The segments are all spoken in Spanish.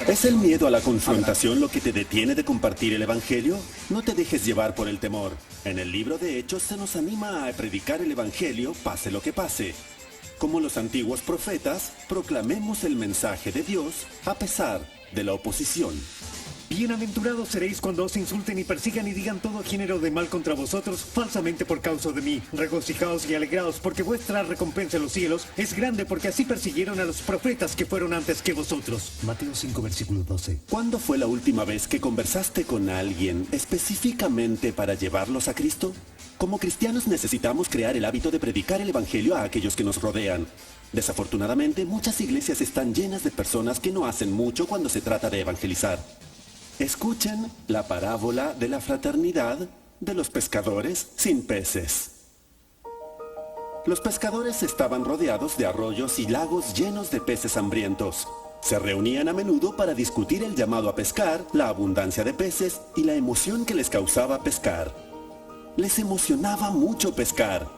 ¿Es el miedo a la confrontación lo que te detiene de compartir el Evangelio? No te dejes llevar por el temor. En el libro de Hechos se nos anima a predicar el Evangelio pase lo que pase. Como los antiguos profetas, proclamemos el mensaje de Dios a pesar de la oposición. Bienaventurados seréis cuando os insulten y persigan y digan todo género de mal contra vosotros falsamente por causa de mí. Regocijaos y alegraos, porque vuestra recompensa en los cielos es grande, porque así persiguieron a los profetas que fueron antes que vosotros. Mateo 5, versículo 12. ¿Cuándo fue la última vez que conversaste con alguien específicamente para llevarlos a Cristo? Como cristianos necesitamos crear el hábito de predicar el Evangelio a aquellos que nos rodean. Desafortunadamente, muchas iglesias están llenas de personas que no hacen mucho cuando se trata de evangelizar. Escuchen la parábola de la fraternidad de los pescadores sin peces. Los pescadores estaban rodeados de arroyos y lagos llenos de peces hambrientos. Se reunían a menudo para discutir el llamado a pescar, la abundancia de peces y la emoción que les causaba pescar. Les emocionaba mucho pescar.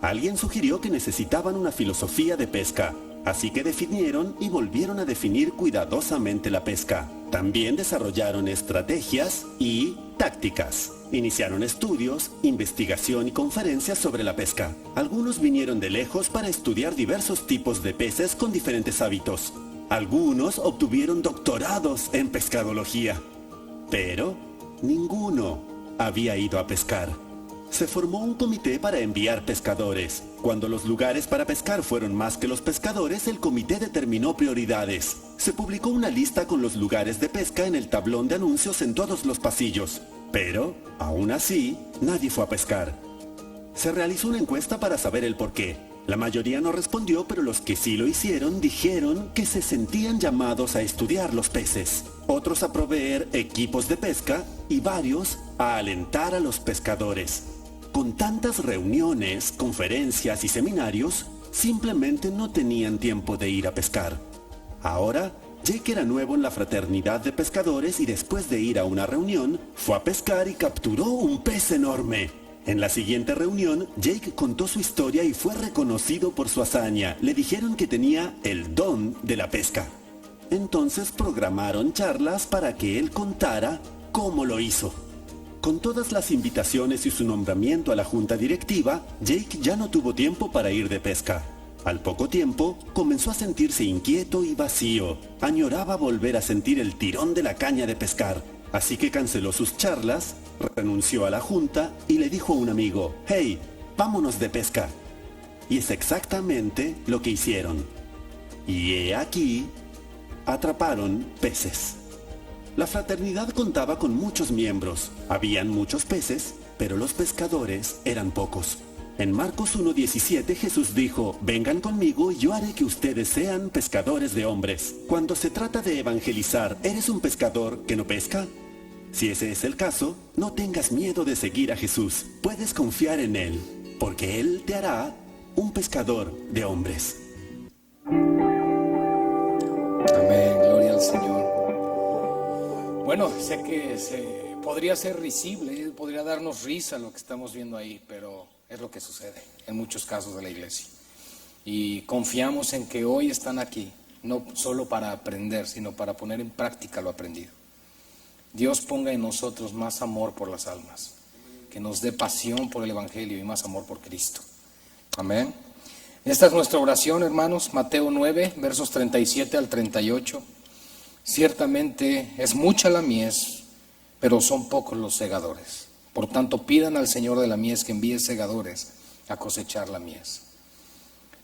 Alguien sugirió que necesitaban una filosofía de pesca, así que definieron y volvieron a definir cuidadosamente la pesca. También desarrollaron estrategias y tácticas. Iniciaron estudios, investigación y conferencias sobre la pesca. Algunos vinieron de lejos para estudiar diversos tipos de peces con diferentes hábitos. Algunos obtuvieron doctorados en pescadología. Pero ninguno había ido a pescar. Se formó un comité para enviar pescadores. Cuando los lugares para pescar fueron más que los pescadores, el comité determinó prioridades. Se publicó una lista con los lugares de pesca en el tablón de anuncios en todos los pasillos. Pero, aún así, nadie fue a pescar. Se realizó una encuesta para saber el porqué. La mayoría no respondió, pero los que sí lo hicieron dijeron que se sentían llamados a estudiar los peces, otros a proveer equipos de pesca y varios a alentar a los pescadores. Con tantas reuniones, conferencias y seminarios, simplemente no tenían tiempo de ir a pescar. Ahora, Jake era nuevo en la fraternidad de pescadores y después de ir a una reunión, fue a pescar y capturó un pez enorme. En la siguiente reunión, Jake contó su historia y fue reconocido por su hazaña. Le dijeron que tenía el don de la pesca. Entonces programaron charlas para que él contara cómo lo hizo. Con todas las invitaciones y su nombramiento a la junta directiva, Jake ya no tuvo tiempo para ir de pesca. Al poco tiempo, comenzó a sentirse inquieto y vacío. Añoraba volver a sentir el tirón de la caña de pescar. Así que canceló sus charlas, renunció a la junta y le dijo a un amigo: «Hey, vámonos de pesca». Y es exactamente lo que hicieron. Y he aquí, atraparon peces. La fraternidad contaba con muchos miembros. Habían muchos peces, pero los pescadores eran pocos. En Marcos 1:17 Jesús dijo: «Vengan conmigo y yo haré que ustedes sean pescadores de hombres». Cuando se trata de evangelizar, ¿eres un pescador que no pesca? Si ese es el caso, no tengas miedo de seguir a Jesús. Puedes confiar en Él, porque Él te hará un pescador de hombres. Amén, gloria al Señor. Bueno, sé que podría ser risible, podría darnos risa lo que estamos viendo ahí, pero es lo que sucede en muchos casos de la iglesia. Y confiamos en que hoy están aquí, no solo para aprender, sino para poner en práctica lo aprendido. Dios ponga en nosotros más amor por las almas, que nos dé pasión por el Evangelio y más amor por Cristo. Amén. Esta es nuestra oración, hermanos. Mateo 9, versos 37 al 38. Ciertamente es mucha la mies, pero son pocos los segadores. Por tanto, pidan al Señor de la mies que envíe segadores a cosechar la mies.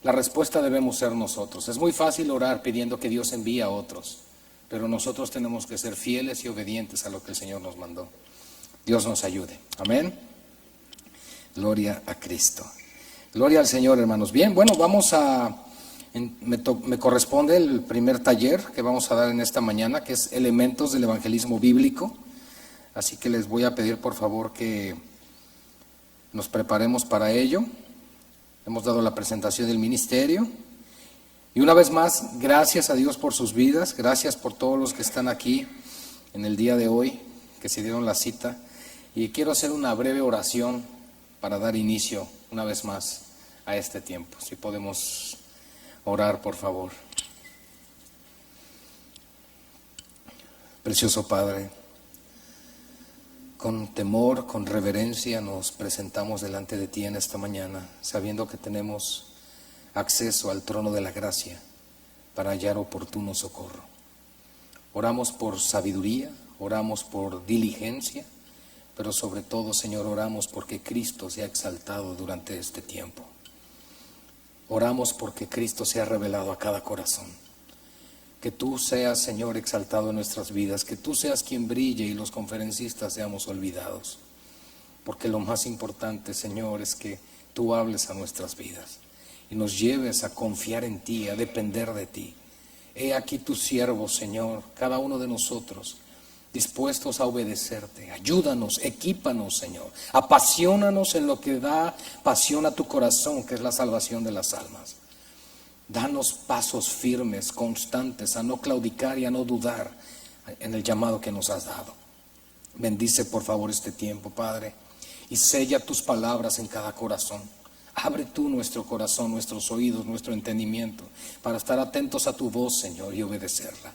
La respuesta debemos ser nosotros. Es muy fácil orar pidiendo que Dios envíe a otros, pero nosotros tenemos que ser fieles y obedientes a lo que el Señor nos mandó. Dios nos ayude. Amén. Gloria a Cristo. Gloria al Señor, hermanos. Bien, bueno, me corresponde el primer taller que vamos a dar en esta mañana, que es elementos del evangelismo bíblico. Así que les voy a pedir por favor que nos preparemos para ello. Hemos dado la presentación del ministerio. Y una vez más, gracias a Dios por sus vidas, gracias por todos los que están aquí en el día de hoy, que se dieron la cita. Y quiero hacer una breve oración para dar inicio una vez más a este tiempo. Si podemos orar, por favor. Precioso Padre, con temor, con reverencia nos presentamos delante de ti en esta mañana, sabiendo que tenemos acceso al trono de la gracia para hallar oportuno socorro. Oramos por sabiduría, oramos por diligencia, pero sobre todo, Señor, oramos porque Cristo sea exaltado durante este tiempo. Oramos porque Cristo sea revelado a cada corazón. Que tú seas, Señor, exaltado en nuestras vidas, que tú seas quien brille y los conferencistas seamos olvidados. Porque lo más importante, Señor, es que tú hables a nuestras vidas y nos lleves a confiar en ti, a depender de ti. He aquí tus siervos, Señor, cada uno de nosotros, dispuestos a obedecerte. Ayúdanos, equípanos, Señor. Apaciónanos en lo que da pasión a tu corazón, que es la salvación de las almas. Danos pasos firmes, constantes, a no claudicar y a no dudar en el llamado que nos has dado. Bendice por favor este tiempo, Padre, y sella tus palabras en cada corazón. Abre tú nuestro corazón, nuestros oídos, nuestro entendimiento, para estar atentos a tu voz, Señor, y obedecerla.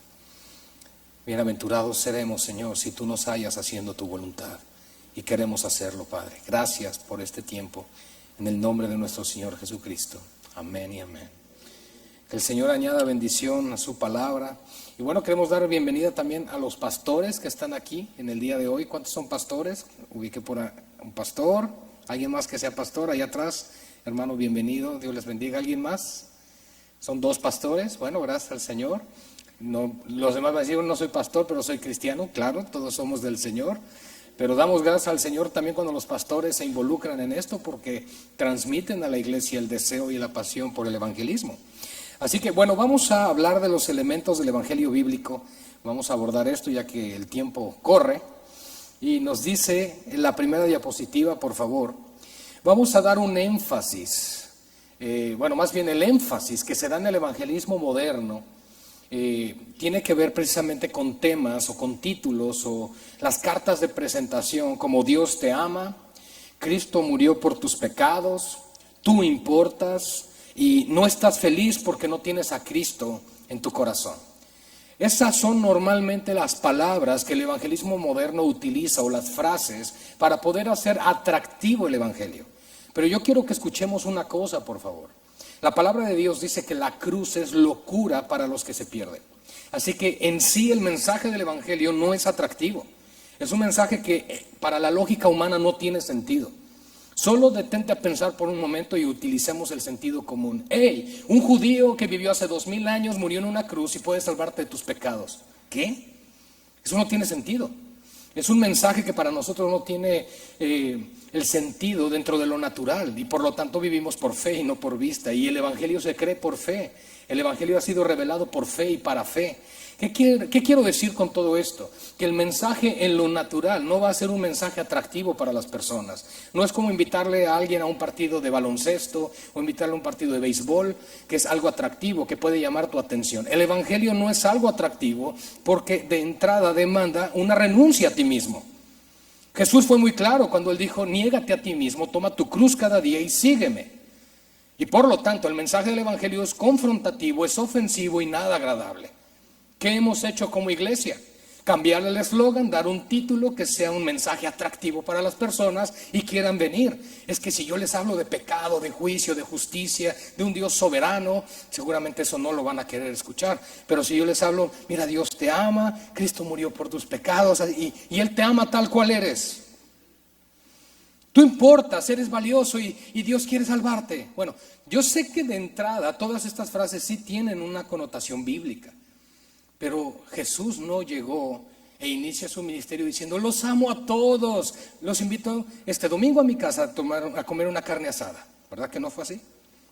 Bienaventurados seremos, Señor, si tú nos hallas haciendo tu voluntad, y queremos hacerlo, Padre. Gracias por este tiempo, en el nombre de nuestro Señor Jesucristo. Amén y amén. Que el Señor añada bendición a su palabra. Y bueno, queremos dar bienvenida también a los pastores que están aquí en el día de hoy. ¿Cuántos son pastores? Ubique por un pastor, alguien más que sea pastor, allá atrás. Hermano, bienvenido, Dios les bendiga. ¿Alguien más? Son 2 pastores. Bueno, gracias al Señor. No, los demás van a decir, no soy pastor, pero soy cristiano. Claro, todos somos del Señor. Pero damos gracias al Señor también cuando los pastores se involucran en esto, porque transmiten a la iglesia el deseo y la pasión por el evangelismo. Así que bueno, vamos a hablar de los elementos del evangelio bíblico. Vamos a abordar esto ya que el tiempo corre. Y nos dice en la primera diapositiva, por favor, vamos a dar un énfasis, más bien el énfasis que se da en el evangelismo moderno, tiene que ver precisamente con temas o con títulos o las cartas de presentación como Dios te ama, Cristo murió por tus pecados, tú importas y no estás feliz porque no tienes a Cristo en tu corazón. Esas son normalmente las palabras que el evangelismo moderno utiliza o las frases para poder hacer atractivo el evangelio. Pero yo quiero que escuchemos una cosa, por favor. La palabra de Dios dice que la cruz es locura para los que se pierden. Así que en sí el mensaje del evangelio no es atractivo. Es un mensaje que para la lógica humana no tiene sentido. Solo detente a pensar por un momento y utilicemos el sentido común. ¡Hey! Un judío que vivió hace 2000 años murió en una cruz y puede salvarte de tus pecados. ¿Qué? Eso no tiene sentido. Es un mensaje que para nosotros no tiene el sentido dentro de lo natural y por lo tanto vivimos por fe y no por vista. Y el evangelio se cree por fe. El evangelio ha sido revelado por fe y para fe. ¿Qué quiero decir con todo esto? Que el mensaje en lo natural no va a ser un mensaje atractivo para las personas. No es como invitarle a alguien a un partido de baloncesto o invitarle a un partido de béisbol, que es algo atractivo, que puede llamar tu atención. El evangelio no es algo atractivo porque de entrada demanda una renuncia a ti mismo. Jesús fue muy claro cuando él dijo, niégate a ti mismo, toma tu cruz cada día y sígueme. Y por lo tanto el mensaje del evangelio es confrontativo, es ofensivo y nada agradable. ¿Qué hemos hecho como iglesia? Cambiar el eslogan, dar un título que sea un mensaje atractivo para las personas y quieran venir. Es que si yo les hablo de pecado, de juicio, de justicia, de un Dios soberano, seguramente eso no lo van a querer escuchar. Pero si yo les hablo, mira, Dios te ama, Cristo murió por tus pecados y Él te ama tal cual eres. Tú importas, eres valioso y Dios quiere salvarte. Bueno, yo sé que de entrada todas estas frases sí tienen una connotación bíblica. Pero Jesús no llegó e inicia su ministerio diciendo, los amo a todos, los invito este domingo a mi casa a comer una carne asada. ¿Verdad que no fue así?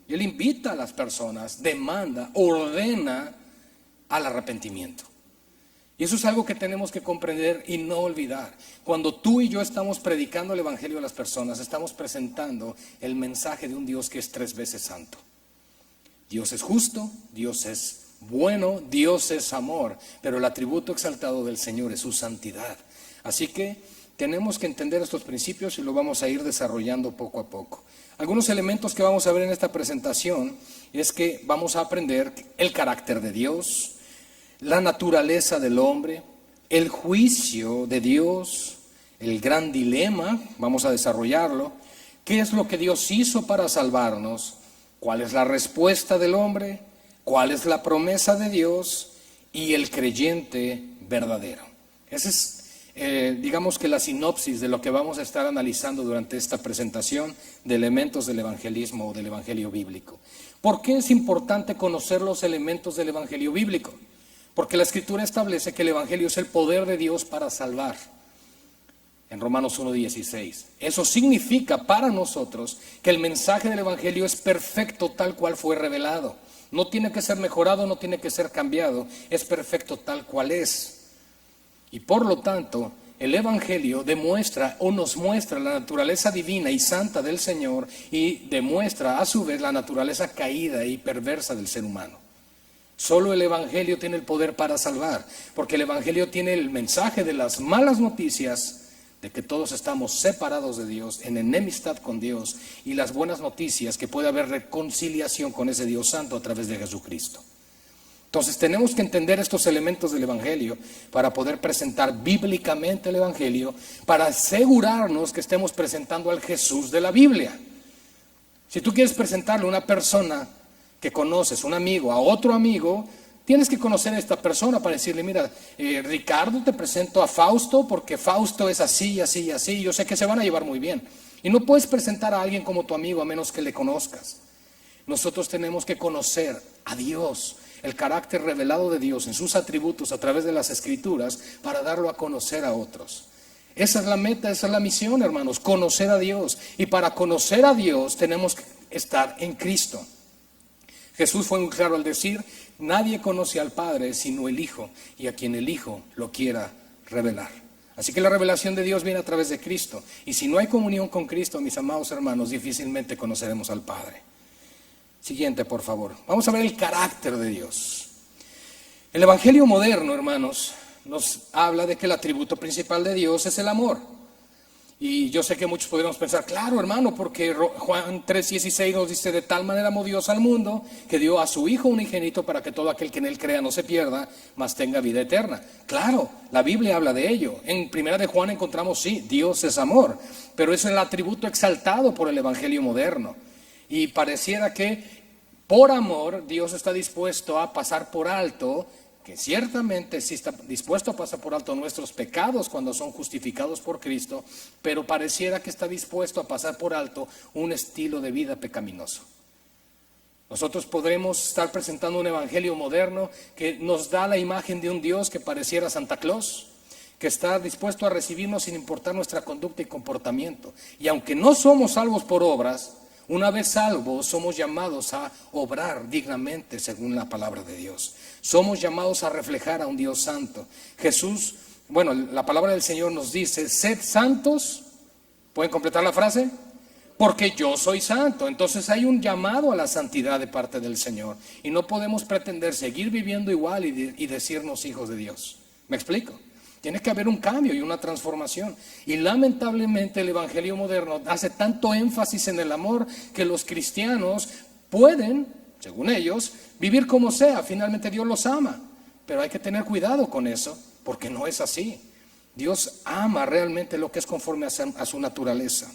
Y Él invita a las personas, demanda, ordena al arrepentimiento. Y eso es algo que tenemos que comprender y no olvidar. Cuando tú y yo estamos predicando el evangelio a las personas, estamos presentando el mensaje de un Dios que es 3 veces santo. Dios es justo, Dios es bueno, Dios es amor, pero el atributo exaltado del Señor es su santidad. Así que tenemos que entender estos principios y lo vamos a ir desarrollando poco a poco. Algunos elementos que vamos a ver en esta presentación es que vamos a aprender el carácter de Dios, la naturaleza del hombre, el juicio de Dios, el gran dilema, vamos a desarrollarlo. ¿Qué es lo que Dios hizo para salvarnos? ¿Cuál es la respuesta del hombre? ¿Cuál es la promesa de Dios? Y el creyente verdadero. Esa es, digamos que la sinopsis de lo que vamos a estar analizando durante esta presentación de elementos del evangelismo o del evangelio bíblico. ¿Por qué es importante conocer los elementos del evangelio bíblico? Porque la Escritura establece que el evangelio es el poder de Dios para salvar. En Romanos 1:16. Eso significa para nosotros que el mensaje del evangelio es perfecto tal cual fue revelado. No tiene que ser mejorado, no tiene que ser cambiado, es perfecto tal cual es. Y por lo tanto, el evangelio demuestra o nos muestra la naturaleza divina y santa del Señor y demuestra a su vez la naturaleza caída y perversa del ser humano. Solo el evangelio tiene el poder para salvar, porque el evangelio tiene el mensaje de las malas noticias de que todos estamos separados de Dios, en enemistad con Dios, y las buenas noticias que puede haber reconciliación con ese Dios santo a través de Jesucristo. Entonces tenemos que entender estos elementos del evangelio para poder presentar bíblicamente el evangelio, para asegurarnos que estemos presentando al Jesús de la Biblia. Si tú quieres presentarle a una persona que conoces, un amigo, a otro amigo, tienes que conocer a esta persona para decirle, mira, Ricardo, te presento a Fausto porque Fausto es así, así y así. Yo sé que se van a llevar muy bien. Y no puedes presentar a alguien como tu amigo a menos que le conozcas. Nosotros tenemos que conocer a Dios, el carácter revelado de Dios en sus atributos a través de las Escrituras para darlo a conocer a otros. Esa es la meta, esa es la misión, hermanos, conocer a Dios. Y para conocer a Dios tenemos que estar en Cristo. Jesús fue muy claro al decir, nadie conoce al Padre sino el Hijo, y a quien el Hijo lo quiera revelar. Así que la revelación de Dios viene a través de Cristo. Y si no hay comunión con Cristo, mis amados hermanos, difícilmente conoceremos al Padre. Siguiente, por favor. Vamos a ver el carácter de Dios. El evangelio moderno, hermanos, nos habla de que el atributo principal de Dios es el amor. Y yo sé que muchos podríamos pensar, claro, hermano, porque Juan 3:16 nos dice, de tal manera amó Dios al mundo, que dio a su Hijo unigénito para que todo aquel que en él crea no se pierda, mas tenga vida eterna. Claro, la Biblia habla de ello. En 1 de Juan encontramos, sí, Dios es amor, pero es el atributo exaltado por el evangelio moderno. Y pareciera que por amor Dios está dispuesto a pasar por alto, que ciertamente sí está dispuesto a pasar por alto nuestros pecados cuando son justificados por Cristo, pero pareciera que está dispuesto a pasar por alto un estilo de vida pecaminoso. Nosotros podremos estar presentando un evangelio moderno que nos da la imagen de un Dios que pareciera Santa Claus, que está dispuesto a recibirnos sin importar nuestra conducta y comportamiento. Y aunque no somos salvos por obras, una vez salvos, somos llamados a obrar dignamente según la palabra de Dios. Somos llamados a reflejar a un Dios santo. Jesús, bueno, la palabra del Señor nos dice, sed santos. ¿Pueden completar la frase? Porque yo soy santo. Entonces hay un llamado a la santidad de parte del Señor. Y no podemos pretender seguir viviendo igual y decirnos hijos de Dios. ¿Me explico? Tiene que haber un cambio y una transformación. Y lamentablemente el evangelio moderno hace tanto énfasis en el amor que los cristianos pueden, según ellos, vivir como sea. Finalmente Dios los ama. Pero hay que tener cuidado con eso, porque no es así. Dios ama realmente lo que es conforme a su naturaleza.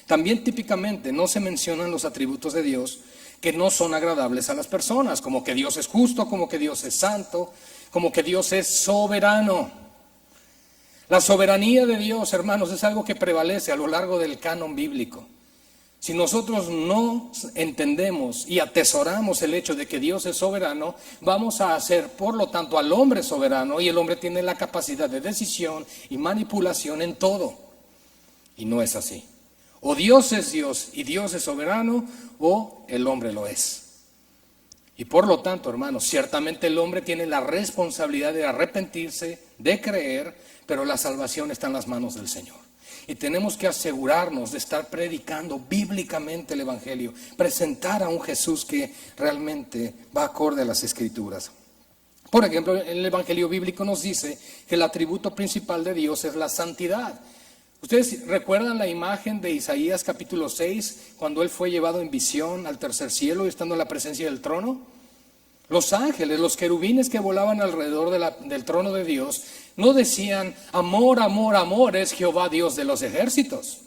También típicamente no se mencionan los atributos de Dios que no son agradables a las personas, como que Dios es justo, como que Dios es santo, como que Dios es soberano. La soberanía de Dios, hermanos, es algo que prevalece a lo largo del canon bíblico. Si nosotros no entendemos y atesoramos el hecho de que Dios es soberano, vamos a hacer, por lo tanto, al hombre soberano, y el hombre tiene la capacidad de decisión y manipulación en todo. Y no es así. O Dios es Dios y Dios es soberano, o el hombre lo es. Y por lo tanto, hermanos, ciertamente el hombre tiene la responsabilidad de arrepentirse, de creer, pero la salvación está en las manos del Señor. Y tenemos que asegurarnos de estar predicando bíblicamente el evangelio, presentar a un Jesús que realmente va acorde a las Escrituras. Por ejemplo, el evangelio bíblico nos dice que el atributo principal de Dios es la santidad. ¿Ustedes recuerdan la imagen de Isaías capítulo 6, cuando él fue llevado en visión al tercer cielo y estando en la presencia del trono? Los ángeles, los querubines que volaban alrededor del trono de Dios, no decían, amor, amor, amor es Jehová Dios de los ejércitos.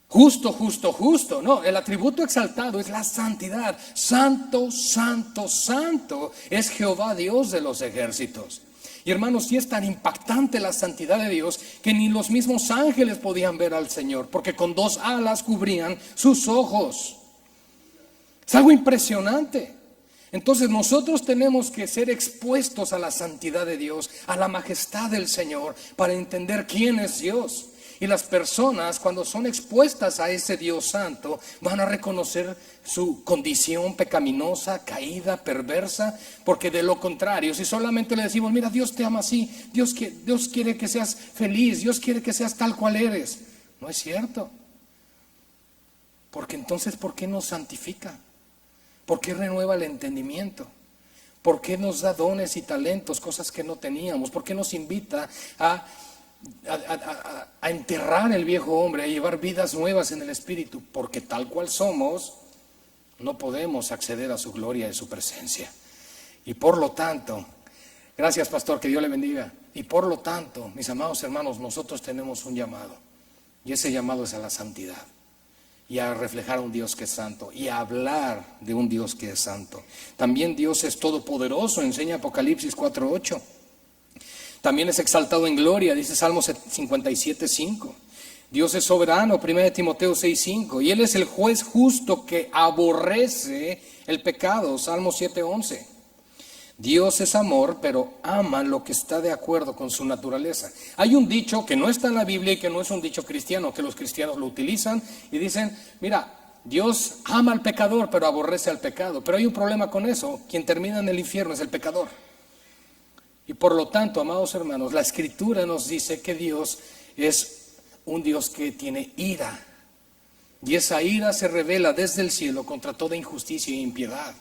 Justo, justo, justo. No, el atributo exaltado es la santidad. Santo, santo, santo es Jehová Dios de los ejércitos. Y hermanos, sí es tan impactante la santidad de Dios que ni los mismos ángeles podían ver al Señor, porque con 2 alas cubrían sus ojos. Es algo impresionante. Entonces nosotros tenemos que ser expuestos a la santidad de Dios, a la majestad del Señor, para entender quién es Dios. Y las personas, cuando son expuestas a ese Dios santo, van a reconocer su condición pecaminosa, caída, perversa, porque de lo contrario, si solamente le decimos, mira, Dios te ama así, Dios quiere que seas feliz, Dios quiere que seas tal cual eres, no es cierto. Porque entonces, ¿por qué nos santifica? ¿Por qué renueva el entendimiento? ¿Por qué nos da dones y talentos, cosas que no teníamos? ¿Por qué nos invita a enterrar el viejo hombre, a llevar vidas nuevas en el Espíritu? Porque tal cual somos, no podemos acceder a su gloria y su presencia. Y por lo tanto, gracias pastor, que Dios le bendiga. Y por lo tanto, mis amados hermanos, nosotros tenemos un llamado. Y ese llamado es a la santidad. Y a reflejar a un Dios que es santo. Y a hablar de un Dios que es santo. También Dios es todopoderoso, enseña Apocalipsis 4:8. También es exaltado en gloria, dice Salmos 57:5. Dios es soberano, 1 Timoteo 6:5. Y Él es el juez justo que aborrece el pecado, Salmos 7:11. Dios es amor, pero ama lo que está de acuerdo con su naturaleza. Hay un dicho que no está en la Biblia y que no es un dicho cristiano, que los cristianos lo utilizan y dicen, mira, Dios ama al pecador, pero aborrece al pecado. Pero hay un problema con eso, quien termina en el infierno es el pecador. Y por lo tanto, amados hermanos, la Escritura nos dice que Dios es un Dios que tiene ira. Y esa ira se revela desde el cielo contra toda injusticia e impiedad.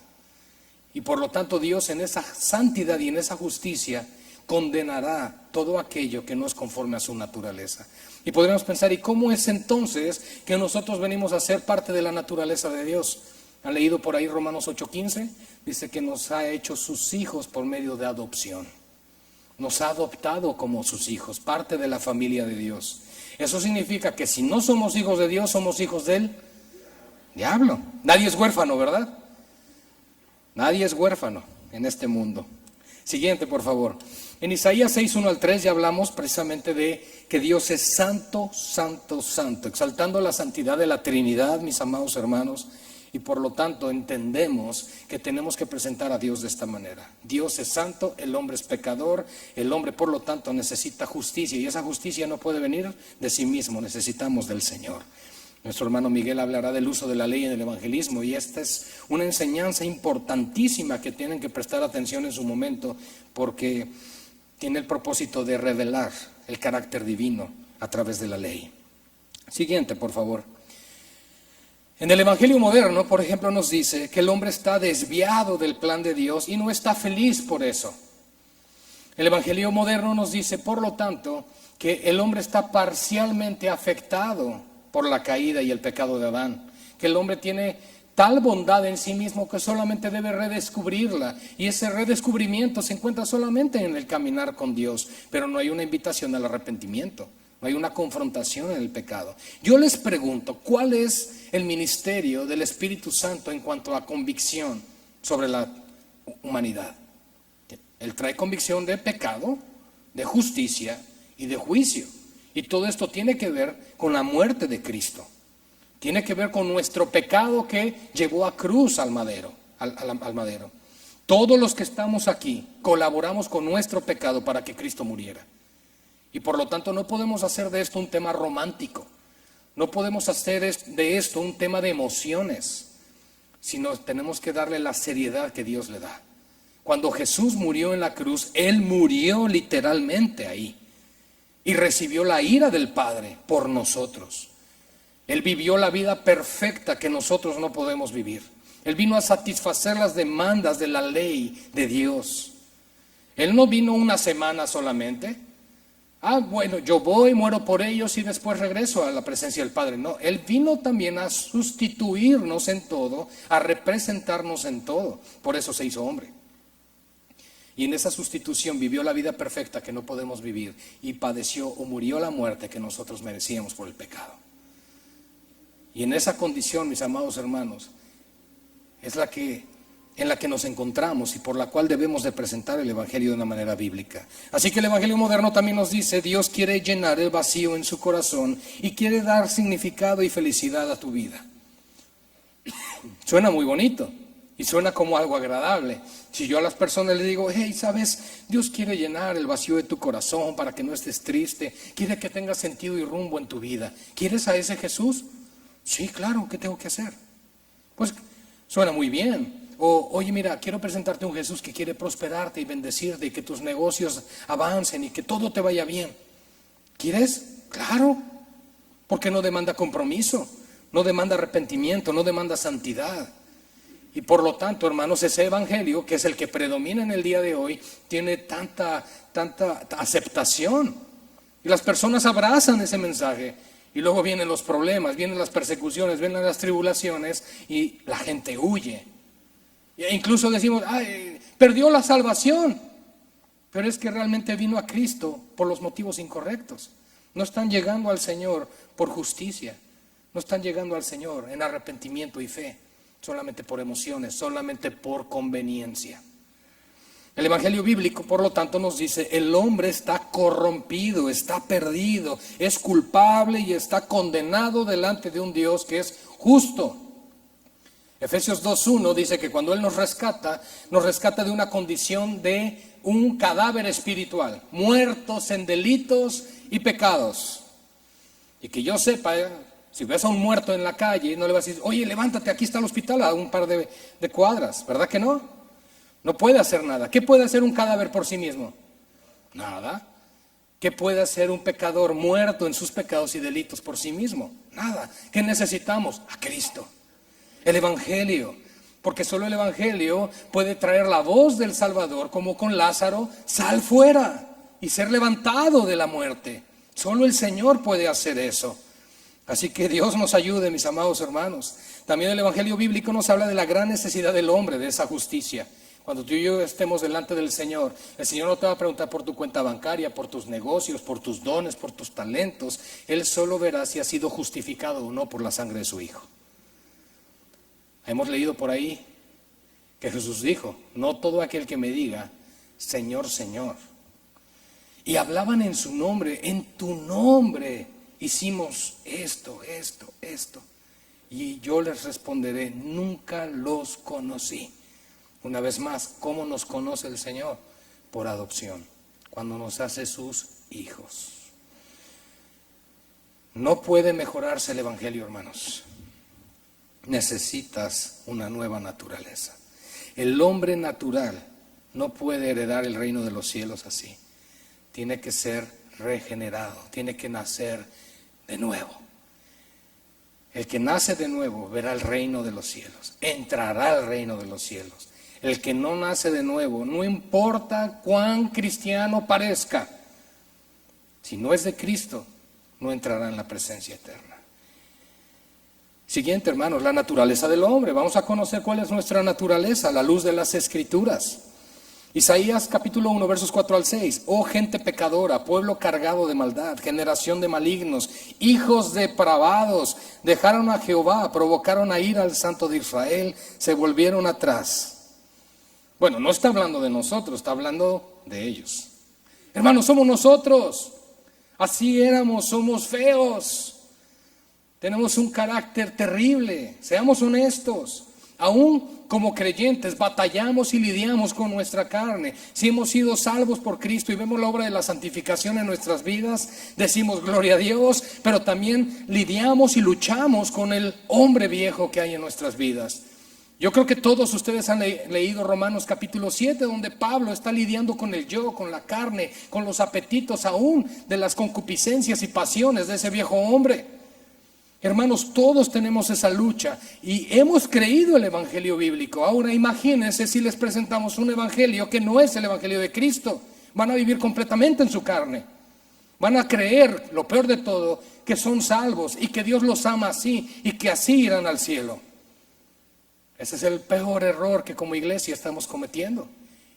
Y por lo tanto, Dios en esa santidad y en esa justicia condenará todo aquello que no es conforme a su naturaleza. Y podríamos pensar, ¿y cómo es entonces que nosotros venimos a ser parte de la naturaleza de Dios? ¿Han leído por ahí Romanos 8:15? Dice que nos ha hecho sus hijos por medio de adopción. Nos ha adoptado como sus hijos, parte de la familia de Dios. Eso significa que si no somos hijos de Dios, somos hijos del diablo. Nadie es huérfano, ¿verdad? Nadie es huérfano en este mundo. Siguiente, por favor. En Isaías 6:1-3 ya hablamos precisamente de que Dios es santo, santo, santo, exaltando la santidad de la Trinidad, mis amados hermanos. Y por lo tanto entendemos que tenemos que presentar a Dios de esta manera. Dios es santo, el hombre es pecador, el hombre por lo tanto necesita justicia y esa justicia no puede venir de sí mismo, necesitamos del Señor. Nuestro hermano Miguel hablará del uso de la ley en el evangelismo y esta es una enseñanza importantísima que tienen que prestar atención en su momento porque tiene el propósito de revelar el carácter divino a través de la ley. Siguiente, por favor. En el Evangelio moderno, por ejemplo, nos dice que el hombre está desviado del plan de Dios y no está feliz por eso. El Evangelio moderno nos dice, por lo tanto, que el hombre está parcialmente afectado por la caída y el pecado de Adán, que el hombre tiene tal bondad en sí mismo que solamente debe redescubrirla, y ese redescubrimiento se encuentra solamente en el caminar con Dios, pero no hay una invitación al arrepentimiento, no hay una confrontación en el pecado. Yo les pregunto, ¿cuál es el ministerio del Espíritu Santo en cuanto a convicción sobre la humanidad? Él trae convicción de pecado, de justicia y de juicio. Y todo esto tiene que ver con la muerte de Cristo. Tiene que ver con nuestro pecado que llevó a cruz al madero. Todos los que estamos aquí colaboramos con nuestro pecado para que Cristo muriera. Y por lo tanto no podemos hacer de esto un tema romántico. No podemos hacer de esto un tema de emociones, sino tenemos que darle la seriedad que Dios le da. Cuando Jesús murió en la cruz, Él murió literalmente ahí. Y recibió la ira del Padre por nosotros. Él vivió la vida perfecta que nosotros no podemos vivir. Él vino a satisfacer las demandas de la ley de Dios. Él no vino una semana solamente. Bueno, yo voy, muero por ellos y después regreso a la presencia del Padre. No, Él vino también a sustituirnos en todo, a representarnos en todo. Por eso se hizo hombre. Y en esa sustitución vivió la vida perfecta que no podemos vivir y padeció o murió la muerte que nosotros merecíamos por el pecado. Y en esa condición, mis amados hermanos, es en la que nos encontramos y por la cual debemos de presentar el Evangelio de una manera bíblica. Así que el Evangelio moderno también nos dice, Dios quiere llenar el vacío en su corazón y quiere dar significado y felicidad a tu vida. Suena muy bonito y suena como algo agradable. Si yo a las personas les digo, hey, ¿sabes? Dios quiere llenar el vacío de tu corazón para que no estés triste, quiere que tengas sentido y rumbo en tu vida. ¿Quieres a ese Jesús? Sí, claro, ¿qué tengo que hacer? Pues suena muy bien. O, oye, mira, quiero presentarte un Jesús que quiere prosperarte y bendecirte y que tus negocios avancen y que todo te vaya bien. ¿Quieres? Claro, porque no demanda compromiso, no demanda arrepentimiento, no demanda santidad. Y por lo tanto, hermanos, ese evangelio, que es el que predomina en el día de hoy, tiene tanta aceptación. Y las personas abrazan ese mensaje. Y luego vienen los problemas, vienen las persecuciones, vienen las tribulaciones y la gente huye. E incluso decimos, perdió la salvación. Pero es que realmente vino a Cristo por los motivos incorrectos. No están llegando al Señor por justicia. No están llegando al Señor en arrepentimiento y fe. Solamente por emociones, solamente por conveniencia. El Evangelio bíblico, por lo tanto, nos dice, el hombre está corrompido, está perdido, es culpable y está condenado delante de un Dios que es justo. Efesios 2:1 dice que cuando Él nos rescata de una condición de un cadáver espiritual, muertos en delitos y pecados. Y que yo sepa, si ves a un muerto en la calle, no le vas a decir, oye, levántate, aquí está el hospital a un par de cuadras, ¿verdad que no? No puede hacer nada. ¿Qué puede hacer un cadáver por sí mismo? Nada. ¿Qué puede hacer un pecador muerto en sus pecados y delitos por sí mismo? Nada. ¿Qué necesitamos? A Cristo. El Evangelio. Porque solo el Evangelio puede traer la voz del Salvador, como con Lázaro, sal fuera y ser levantado de la muerte. Solo el Señor puede hacer eso. Así que Dios nos ayude, mis amados hermanos. También el Evangelio bíblico nos habla de la gran necesidad del hombre, de esa justicia. Cuando tú y yo estemos delante del Señor, el Señor no te va a preguntar por tu cuenta bancaria, por tus negocios, por tus dones, por tus talentos. Él solo verá si has sido justificado o no por la sangre de su Hijo. Hemos leído por ahí que Jesús dijo, no todo aquel que me diga, Señor, Señor. Y hablaban en su nombre, en tu nombre hicimos esto. Y yo les responderé, nunca los conocí. Una vez más, ¿cómo nos conoce el Señor? Por adopción, cuando nos hace sus hijos. No puede mejorarse el Evangelio, hermanos. Necesitas una nueva naturaleza. El hombre natural no puede heredar el reino de los cielos así. Tiene que ser regenerado, tiene que nacer de nuevo. El que nace de nuevo verá el reino de los cielos, entrará al reino de los cielos. El que no nace de nuevo, no importa cuán cristiano parezca, si no es de Cristo, no entrará en la presencia eterna. Siguiente, hermanos, la naturaleza del hombre. Vamos a conocer cuál es nuestra naturaleza a la luz de las Escrituras. Isaías capítulo 1, versos 4 al 6. Oh gente pecadora, pueblo cargado de maldad, generación de malignos, hijos depravados, dejaron a Jehová, provocaron a ira al Santo de Israel, se volvieron atrás. Bueno, no está hablando de nosotros, está hablando de ellos. Hermanos, somos nosotros. Así éramos, somos feos. Tenemos un carácter terrible, seamos honestos. Aún como creyentes batallamos y lidiamos con nuestra carne. Si hemos sido salvos por Cristo y vemos la obra de la santificación en nuestras vidas, decimos gloria a Dios, pero también lidiamos y luchamos con el hombre viejo que hay en nuestras vidas. Yo creo que todos ustedes han leído Romanos capítulo 7, donde Pablo está lidiando con el yo, con la carne, con los apetitos aún de las concupiscencias y pasiones de ese viejo hombre. Hermanos, todos tenemos esa lucha y hemos creído el evangelio bíblico. Ahora imagínense si les presentamos un evangelio que no es el evangelio de Cristo. Van a vivir completamente en su carne. Van a creer, lo peor de todo, que son salvos y que Dios los ama así y que así irán al cielo. Ese es el peor error que como iglesia estamos cometiendo.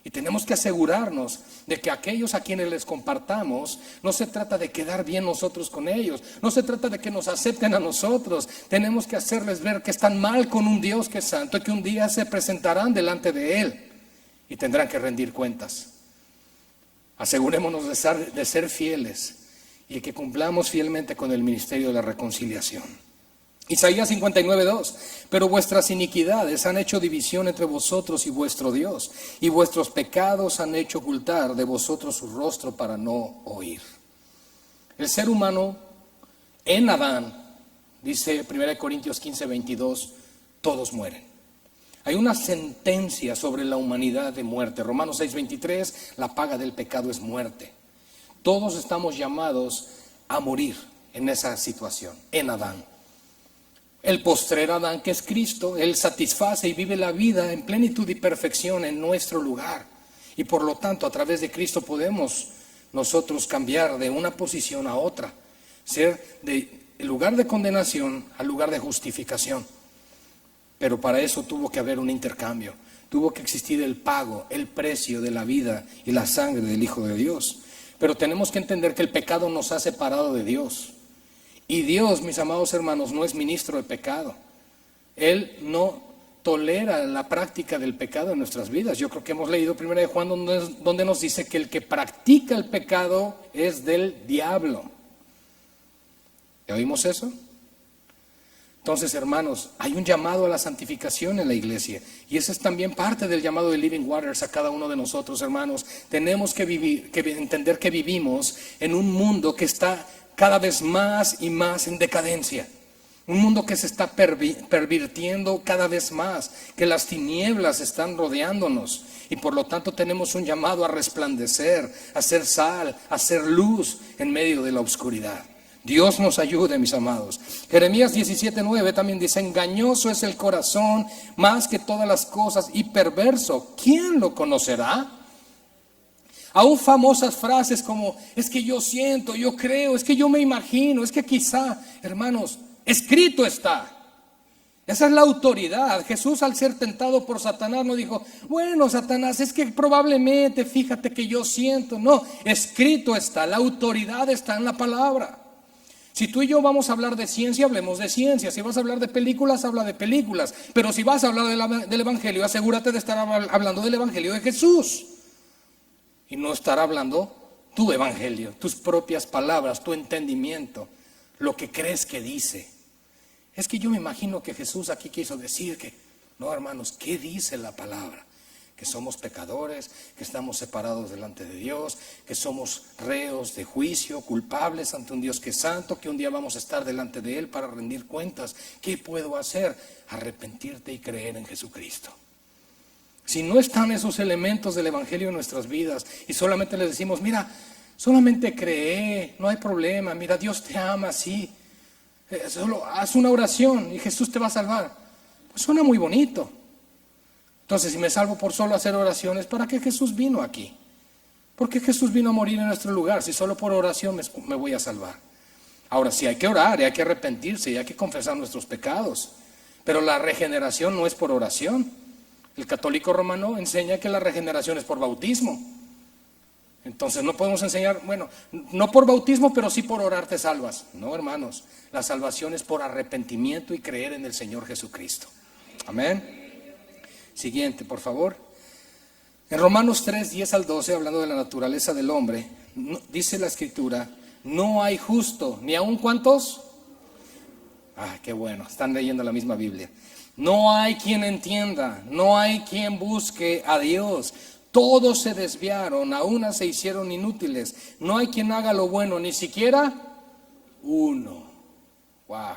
Y tenemos que asegurarnos de que aquellos a quienes les compartamos, no se trata de quedar bien nosotros con ellos, no se trata de que nos acepten a nosotros. Tenemos que hacerles ver que están mal con un Dios que es santo y que un día se presentarán delante de Él y tendrán que rendir cuentas. Asegurémonos de ser fieles y que cumplamos fielmente con el ministerio de la reconciliación. Isaías 59:2, pero vuestras iniquidades han hecho división entre vosotros y vuestro Dios, y vuestros pecados han hecho ocultar de vosotros su rostro para no oír. El ser humano en Adán, dice 1 Corintios 15:22, todos mueren. Hay una sentencia sobre la humanidad de muerte. Romanos 6:23, la paga del pecado es muerte. Todos estamos llamados a morir en esa situación, en Adán. El postrer Adán, que es Cristo, Él satisface y vive la vida en plenitud y perfección en nuestro lugar. Y por lo tanto, a través de Cristo podemos nosotros cambiar de una posición a otra, ser de lugar de condenación al lugar de justificación. Pero para eso tuvo que haber un intercambio, tuvo que existir el pago, el precio de la vida y la sangre del Hijo de Dios. Pero tenemos que entender que el pecado nos ha separado de Dios. Y Dios, mis amados hermanos, no es ministro de pecado. Él no tolera la práctica del pecado en nuestras vidas. Yo creo que hemos leído 1 de Juan donde nos dice que el que practica el pecado es del diablo. ¿Ya oímos eso? Entonces, hermanos, hay un llamado a la santificación en la iglesia. Y esa es también parte del llamado de Living Waters a cada uno de nosotros, hermanos. Tenemos que entender que vivimos en un mundo que está cada vez más y más en decadencia. Un mundo que se está pervirtiendo cada vez más, que las tinieblas están rodeándonos y por lo tanto tenemos un llamado a resplandecer, a ser sal, a ser luz en medio de la oscuridad. Dios nos ayude, mis amados. Jeremías 17:9 también dice, engañoso es el corazón más que todas las cosas y perverso. ¿Quién lo conocerá? Aún famosas frases como, es que yo siento, yo creo, es que yo me imagino, es que quizá, hermanos, escrito está. Esa es la autoridad. Jesús, al ser tentado por Satanás, no dijo, bueno, Satanás, es que probablemente, fíjate que yo siento. No, escrito está, la autoridad está en la palabra. Si tú y yo vamos a hablar de ciencia, hablemos de ciencia. Si vas a hablar de películas, habla de películas. Pero si vas a hablar del Evangelio, asegúrate de estar hablando del Evangelio de Jesús. Y no estar hablando tu evangelio, tus propias palabras, tu entendimiento, lo que crees que dice. Es que yo me imagino que Jesús aquí quiso decir que, no, hermanos, ¿qué dice la palabra? Que somos pecadores, que estamos separados delante de Dios, que somos reos de juicio, culpables ante un Dios que es santo, que un día vamos a estar delante de Él para rendir cuentas. ¿Qué puedo hacer? Arrepentirte y creer en Jesucristo. Si no están esos elementos del Evangelio en nuestras vidas y solamente les decimos, mira, solamente cree, no hay problema, mira, Dios te ama, sí, solo haz una oración y Jesús te va a salvar. Pues suena muy bonito. Entonces, si me salvo por solo hacer oraciones, ¿para qué Jesús vino aquí? ¿Por qué Jesús vino a morir en nuestro lugar? Si solo por oración me voy a salvar. Ahora, sí hay que orar, y hay que arrepentirse, y hay que confesar nuestros pecados. Pero la regeneración no es por oración. El católico romano enseña que la regeneración es por bautismo. Entonces no podemos enseñar, bueno, no por bautismo, pero sí por orar te salvas. No, hermanos, la salvación es por arrepentimiento y creer en el Señor Jesucristo. Amén. Siguiente, por favor. En Romanos 3, 10 al 12, hablando de la naturaleza del hombre, dice la Escritura, no hay justo, ni aun cuantos. Qué bueno, están leyendo la misma Biblia. No hay quien entienda, no hay quien busque a Dios. Todos se desviaron, a una se hicieron inútiles. No hay quien haga lo bueno, ni siquiera uno. Wow.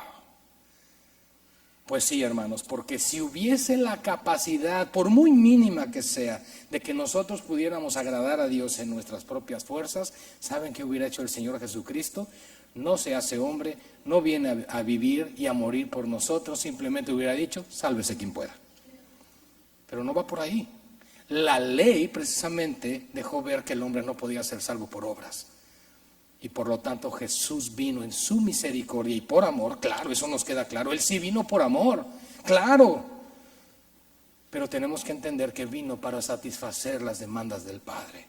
Pues sí, hermanos, porque si hubiese la capacidad, por muy mínima que sea, de que nosotros pudiéramos agradar a Dios en nuestras propias fuerzas, ¿saben qué hubiera hecho el Señor Jesucristo? No se hace hombre, no viene a vivir y a morir por nosotros, simplemente hubiera dicho, sálvese quien pueda. Pero no va por ahí. La ley precisamente dejó ver que el hombre no podía ser salvo por obras. Y por lo tanto Jesús vino en su misericordia y por amor, claro, eso nos queda claro. Él sí vino por amor, claro. Pero tenemos que entender que vino para satisfacer las demandas del Padre.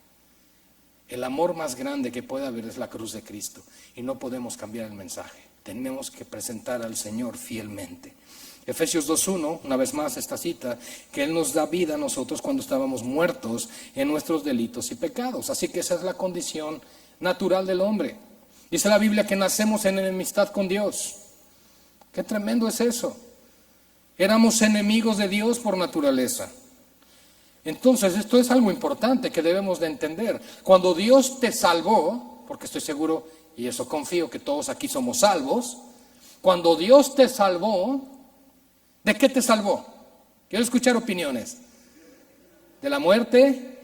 El amor más grande que puede haber es la cruz de Cristo. Y no podemos cambiar el mensaje. Tenemos que presentar al Señor fielmente. Efesios 2:1, una vez más esta cita, que Él nos da vida a nosotros cuando estábamos muertos en nuestros delitos y pecados. Así que esa es la condición natural del hombre. Dice la Biblia que nacemos en enemistad con Dios. Qué tremendo es eso. Éramos enemigos de Dios por naturaleza. Entonces esto es algo importante que debemos de entender. Cuando Dios te salvó, porque estoy seguro y eso confío que todos aquí somos salvos, cuando Dios te salvó, ¿de qué te salvó? Quiero escuchar opiniones. ¿De la muerte?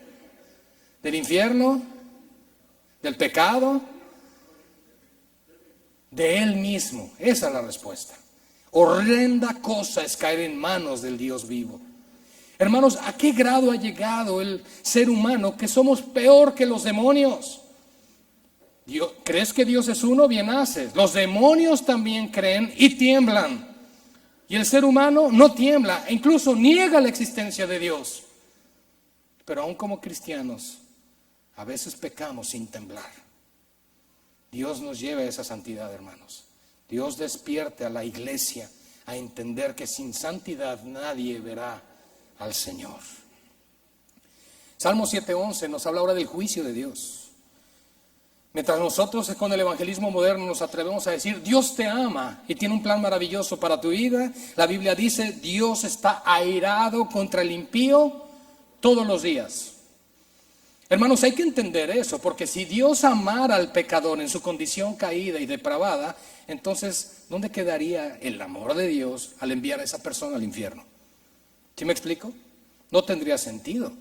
¿Del infierno? ¿Del pecado? De Él mismo. Esa es la respuesta. Horrenda cosa es caer en manos del Dios vivo. Hermanos, ¿a qué grado ha llegado el ser humano que somos peor que los demonios? ¿Crees que Dios es uno? Bien haces. Los demonios también creen y tiemblan. Y el ser humano no tiembla, e incluso niega la existencia de Dios. Pero aún como cristianos, a veces pecamos sin temblar. Dios nos lleva a esa santidad, hermanos. Dios despierte a la iglesia a entender que sin santidad nadie verá al Señor. Salmo 7:11 nos habla ahora del juicio de Dios. Mientras nosotros con el evangelismo moderno nos atrevemos a decir, Dios te ama y tiene un plan maravilloso para tu vida, la Biblia dice, Dios está airado contra el impío todos los días. Hermanos, hay que entender eso, porque si Dios amara al pecador en su condición caída y depravada, entonces, ¿dónde quedaría el amor de Dios al enviar a esa persona al infierno? ¿Sí me explico? No tendría sentido.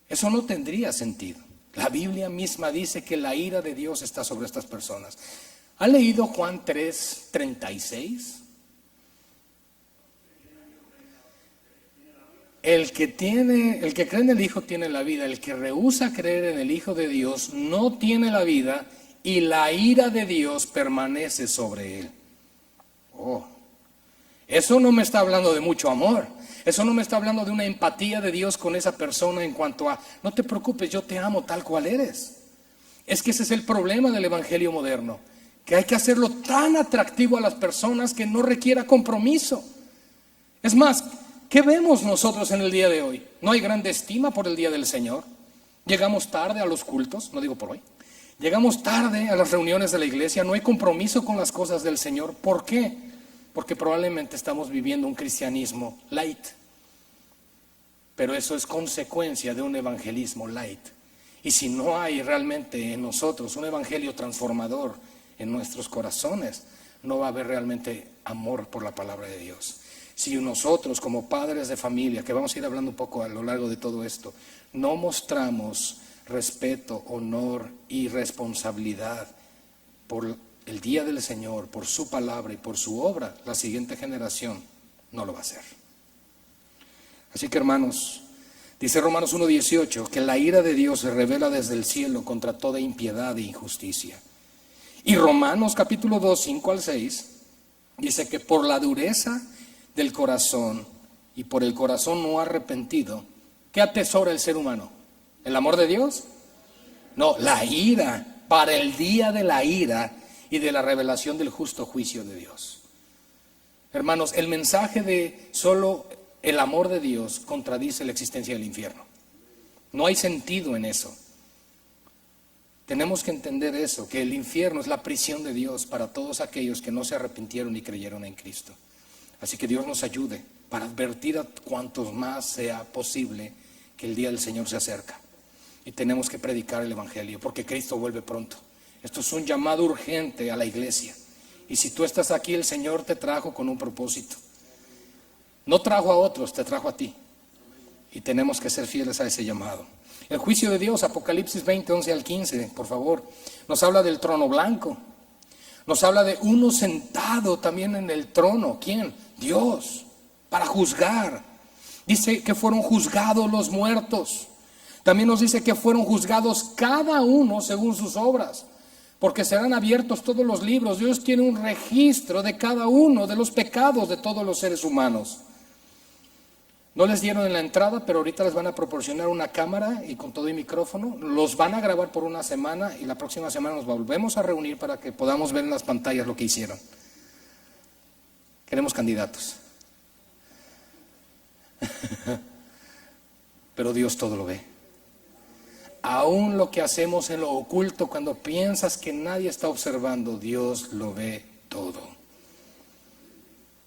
Eso no tendría sentido. La Biblia misma dice que la ira de Dios está sobre estas personas. ¿Ha leído Juan 3:36? El que cree en el Hijo tiene la vida. El que rehúsa creer en el Hijo de Dios no tiene la vida y la ira de Dios permanece sobre él. Oh, eso no me está hablando de mucho amor. Eso no me está hablando de una empatía de Dios con esa persona en cuanto a, no te preocupes, yo te amo tal cual eres. Es que ese es el problema del evangelio moderno, que hay que hacerlo tan atractivo a las personas que no requiera compromiso. Es más, ¿qué vemos nosotros en el día de hoy? No hay grande estima por el día del Señor. Llegamos tarde a los cultos, no digo por hoy. Llegamos tarde a las reuniones de la iglesia, no hay compromiso con las cosas del Señor. ¿Por qué? Porque probablemente estamos viviendo un cristianismo light. Pero eso es consecuencia de un evangelismo light. Y si no hay realmente en nosotros un evangelio transformador en nuestros corazones, no va a haber realmente amor por la palabra de Dios. Si nosotros como padres de familia, que vamos a ir hablando un poco a lo largo de todo esto, no mostramos respeto, honor y responsabilidad por el día del Señor, por su palabra y por su obra, la siguiente generación no lo va a hacer. Así que, hermanos, dice Romanos 1:18 que la ira de Dios se revela desde el cielo contra toda impiedad e injusticia. Y Romanos capítulo 2, 5 al 6 dice que por la dureza del corazón y por el corazón no arrepentido, ¿qué atesora el ser humano? ¿El amor de Dios? No, la ira, para el día de la ira y de la revelación del justo juicio de Dios. Hermanos, el mensaje de solo el amor de Dios contradice la existencia del infierno. No hay sentido en eso. Tenemos que entender eso, que el infierno es la prisión de Dios para todos aquellos que no se arrepintieron y creyeron en Cristo. Así que Dios nos ayude para advertir a cuantos más sea posible que el día del Señor se acerca. Y tenemos que predicar el evangelio, porque Cristo vuelve pronto. Esto es un llamado urgente a la iglesia. Y si tú estás aquí, el Señor te trajo con un propósito. No trajo a otros, te trajo a ti. Y tenemos que ser fieles a ese llamado. El juicio de Dios, Apocalipsis 20, 11 al 15, por favor, nos habla del trono blanco. Nos habla de uno sentado también en el trono. ¿Quién? Dios, para juzgar. Dice que fueron juzgados los muertos. También nos dice que fueron juzgados cada uno según sus obras, porque serán abiertos todos los libros. Dios tiene un registro de cada uno de los pecados de todos los seres humanos. No les dieron en la entrada, pero ahorita les van a proporcionar una cámara y con todo y micrófono. Los van a grabar por una semana y la próxima semana nos volvemos a reunir para que podamos ver en las pantallas lo que hicieron. Queremos candidatos. Pero Dios todo lo ve. Aún lo que hacemos en lo oculto, cuando piensas que nadie está observando, Dios lo ve todo.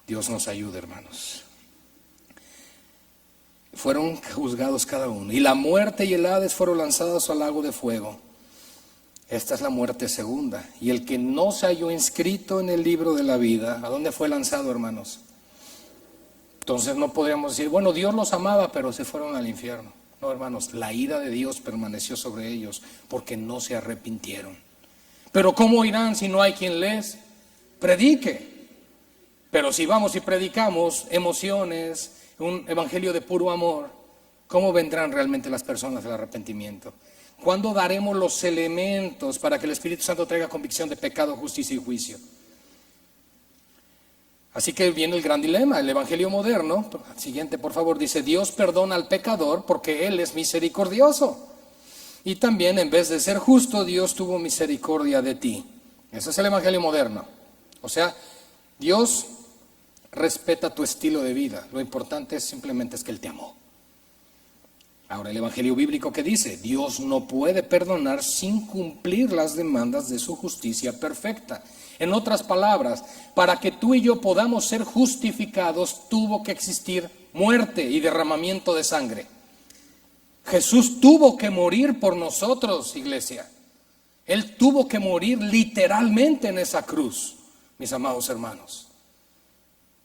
Dios nos ayude, hermanos. Fueron juzgados cada uno. Y la muerte y el Hades fueron lanzados al lago de fuego. Esta es la muerte segunda. Y el que no se halló inscrito en el libro de la vida, ¿a dónde fue lanzado, hermanos? Entonces no podríamos decir, bueno, Dios los amaba, pero se fueron al infierno. No, hermanos, la ira de Dios permaneció sobre ellos porque no se arrepintieron. Pero ¿cómo irán si no hay quien les predique? Pero si vamos y predicamos emociones, un evangelio de puro amor, ¿cómo vendrán realmente las personas al arrepentimiento? ¿Cuándo daremos los elementos para que el Espíritu Santo traiga convicción de pecado, justicia y juicio? Así que viene el gran dilema, el evangelio moderno. Siguiente, por favor, dice: Dios perdona al pecador porque Él es misericordioso. Y también, en vez de ser justo, Dios tuvo misericordia de ti. Ese es el evangelio moderno. O sea, Dios respeta tu estilo de vida. Lo importante simplemente es que Él te amó. Ahora, el evangelio bíblico, ¿qué dice? Dios no puede perdonar sin cumplir las demandas de su justicia perfecta. En otras palabras, para que tú y yo podamos ser justificados, tuvo que existir muerte y derramamiento de sangre. Jesús tuvo que morir por nosotros, iglesia. Él tuvo que morir literalmente en esa cruz, mis amados hermanos.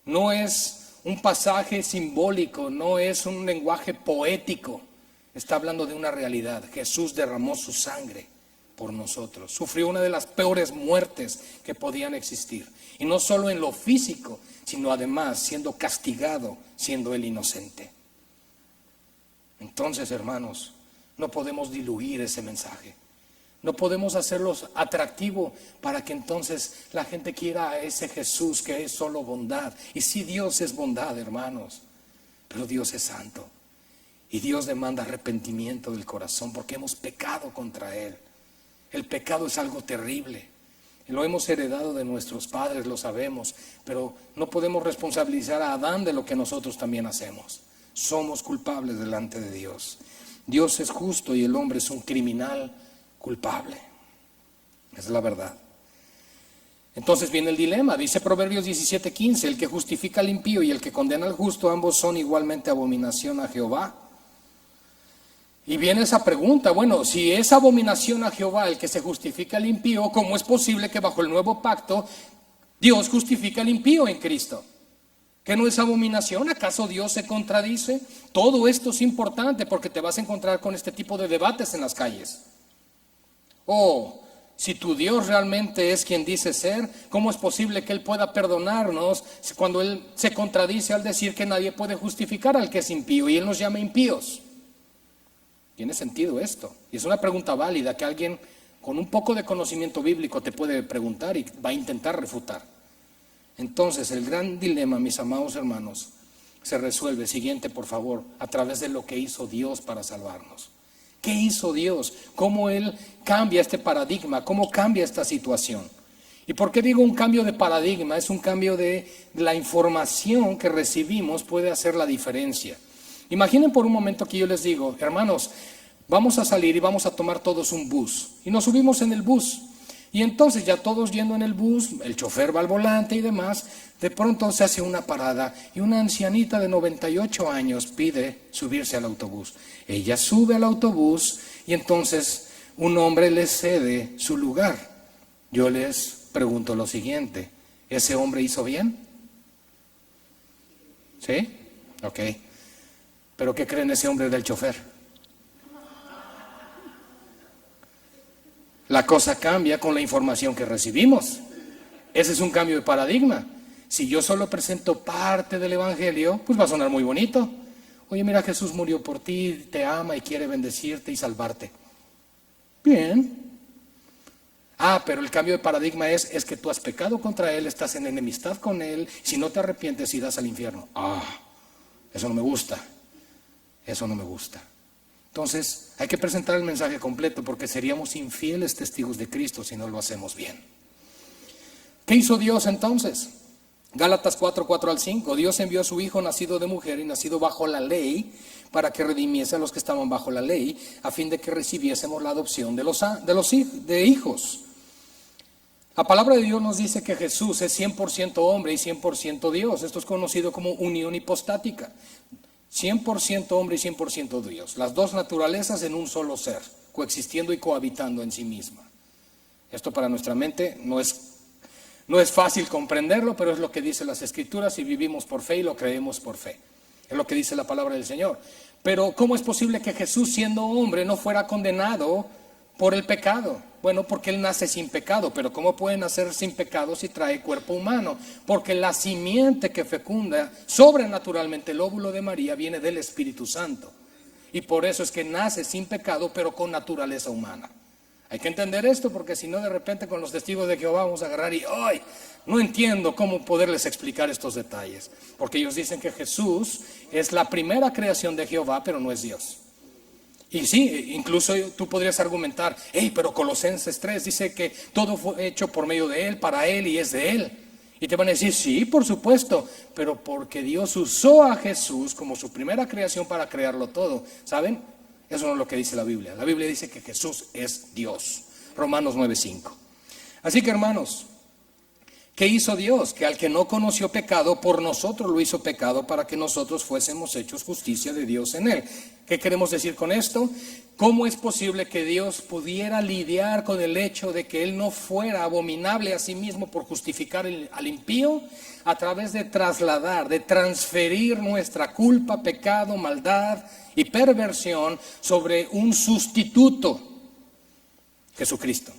No es un pasaje simbólico, no es un lenguaje poético. Está hablando de una realidad. Jesús derramó su sangre por nosotros. Sufrió una de las peores muertes que podían existir. Y no solo en lo físico, sino además siendo castigado, siendo Él inocente. Entonces, hermanos, no podemos diluir ese mensaje. No podemos hacerlo atractivo para que entonces la gente quiera a ese Jesús que es solo bondad. Y sí, Dios es bondad, hermanos, pero Dios es santo. Y Dios demanda arrepentimiento del corazón porque hemos pecado contra Él. El pecado es algo terrible. Lo hemos heredado de nuestros padres, lo sabemos, pero no podemos responsabilizar a Adán de lo que nosotros también hacemos. Somos culpables delante de Dios. Dios es justo y el hombre es un criminal culpable. Esa es la verdad. Entonces viene el dilema. Dice Proverbios 17:15: el que justifica al impío y el que condena al justo, ambos son igualmente abominación a Jehová. Y viene esa pregunta: bueno, si es abominación a Jehová el que se justifica al impío, ¿cómo es posible que bajo el nuevo pacto Dios justifica al impío en Cristo? ¿Que no es abominación? ¿Acaso Dios se contradice? Todo esto es importante porque te vas a encontrar con este tipo de debates en las calles. Oh, si tu Dios realmente es quien dice ser, ¿cómo es posible que Él pueda perdonarnos cuando Él se contradice al decir que nadie puede justificar al que es impío y Él nos llama impíos? ¿Tiene sentido esto? Y es una pregunta válida que alguien con un poco de conocimiento bíblico te puede preguntar y va a intentar refutar. Entonces, el gran dilema, mis amados hermanos, se resuelve, siguiente por favor, a través de lo que hizo Dios para salvarnos. ¿Qué hizo Dios? ¿Cómo Él cambia este paradigma? ¿Cómo cambia esta situación? ¿Y por qué digo un cambio de paradigma? Es un cambio de la información que recibimos puede hacer la diferencia. Imaginen por un momento que yo les digo: hermanos, vamos a salir y vamos a tomar todos un bus. Y nos subimos en el bus. Y entonces ya todos yendo en el bus, el chofer va al volante y demás, de pronto se hace una parada y una ancianita de 98 años pide subirse al autobús. Ella sube al autobús y entonces un hombre le cede su lugar. Yo les pregunto lo siguiente: ¿ese hombre hizo bien? ¿Sí? Ok. ¿Pero qué creen ese hombre del chofer? La cosa cambia con la información que recibimos. Ese es un cambio de paradigma. Si yo solo presento parte del evangelio, pues va a sonar muy bonito. Oye, mira, Jesús murió por ti, te ama y quiere bendecirte y salvarte. Bien. Pero el cambio de paradigma es que tú has pecado contra Él, estás en enemistad con Él, si no te arrepientes irás al infierno. Eso no me gusta. Eso no me gusta. Entonces, hay que presentar el mensaje completo porque seríamos infieles testigos de Cristo si no lo hacemos bien. ¿Qué hizo Dios entonces? Gálatas 4:4-5. Dios envió a su Hijo nacido de mujer y nacido bajo la ley para que redimiese a los que estaban bajo la ley, a fin de que recibiésemos la adopción de hijos. La palabra de Dios nos dice que Jesús es 100% hombre y 100% Dios. Esto es conocido como unión hipostática. 100% hombre y 100% Dios. Las dos naturalezas en un solo ser, coexistiendo y cohabitando en sí misma. Esto para nuestra mente no es fácil comprenderlo, pero es lo que dicen las Escrituras y vivimos por fe y lo creemos por fe. Es lo que dice la palabra del Señor. Pero ¿cómo es posible que Jesús, siendo hombre, no fuera condenado por el pecado? Bueno, porque Él nace sin pecado. Pero ¿cómo puede nacer sin pecado si trae cuerpo humano? Porque la simiente que fecunda sobrenaturalmente el óvulo de María viene del Espíritu Santo. Y por eso es que nace sin pecado, pero con naturaleza humana. Hay que entender esto porque si no, de repente con los testigos de Jehová vamos a agarrar y ¡ay! No entiendo cómo poderles explicar estos detalles. Porque ellos dicen que Jesús es la primera creación de Jehová, pero no es Dios. Y sí, incluso tú podrías argumentar, pero Colosenses 3 dice que todo fue hecho por medio de Él, para Él y es de Él. Y te van a decir, sí, por supuesto, pero porque Dios usó a Jesús como su primera creación para crearlo todo. ¿Saben? Eso no es lo que dice la Biblia. La Biblia dice que Jesús es Dios. Romanos 9:5. Así que, hermanos, ¿qué hizo Dios? Que al que no conoció pecado, por nosotros lo hizo pecado para que nosotros fuésemos hechos justicia de Dios en él. ¿Qué queremos decir con esto? ¿Cómo es posible que Dios pudiera lidiar con el hecho de que Él no fuera abominable a sí mismo por justificar al impío? A través de trasladar, de transferir nuestra culpa, pecado, maldad y perversión sobre un sustituto, Jesucristo,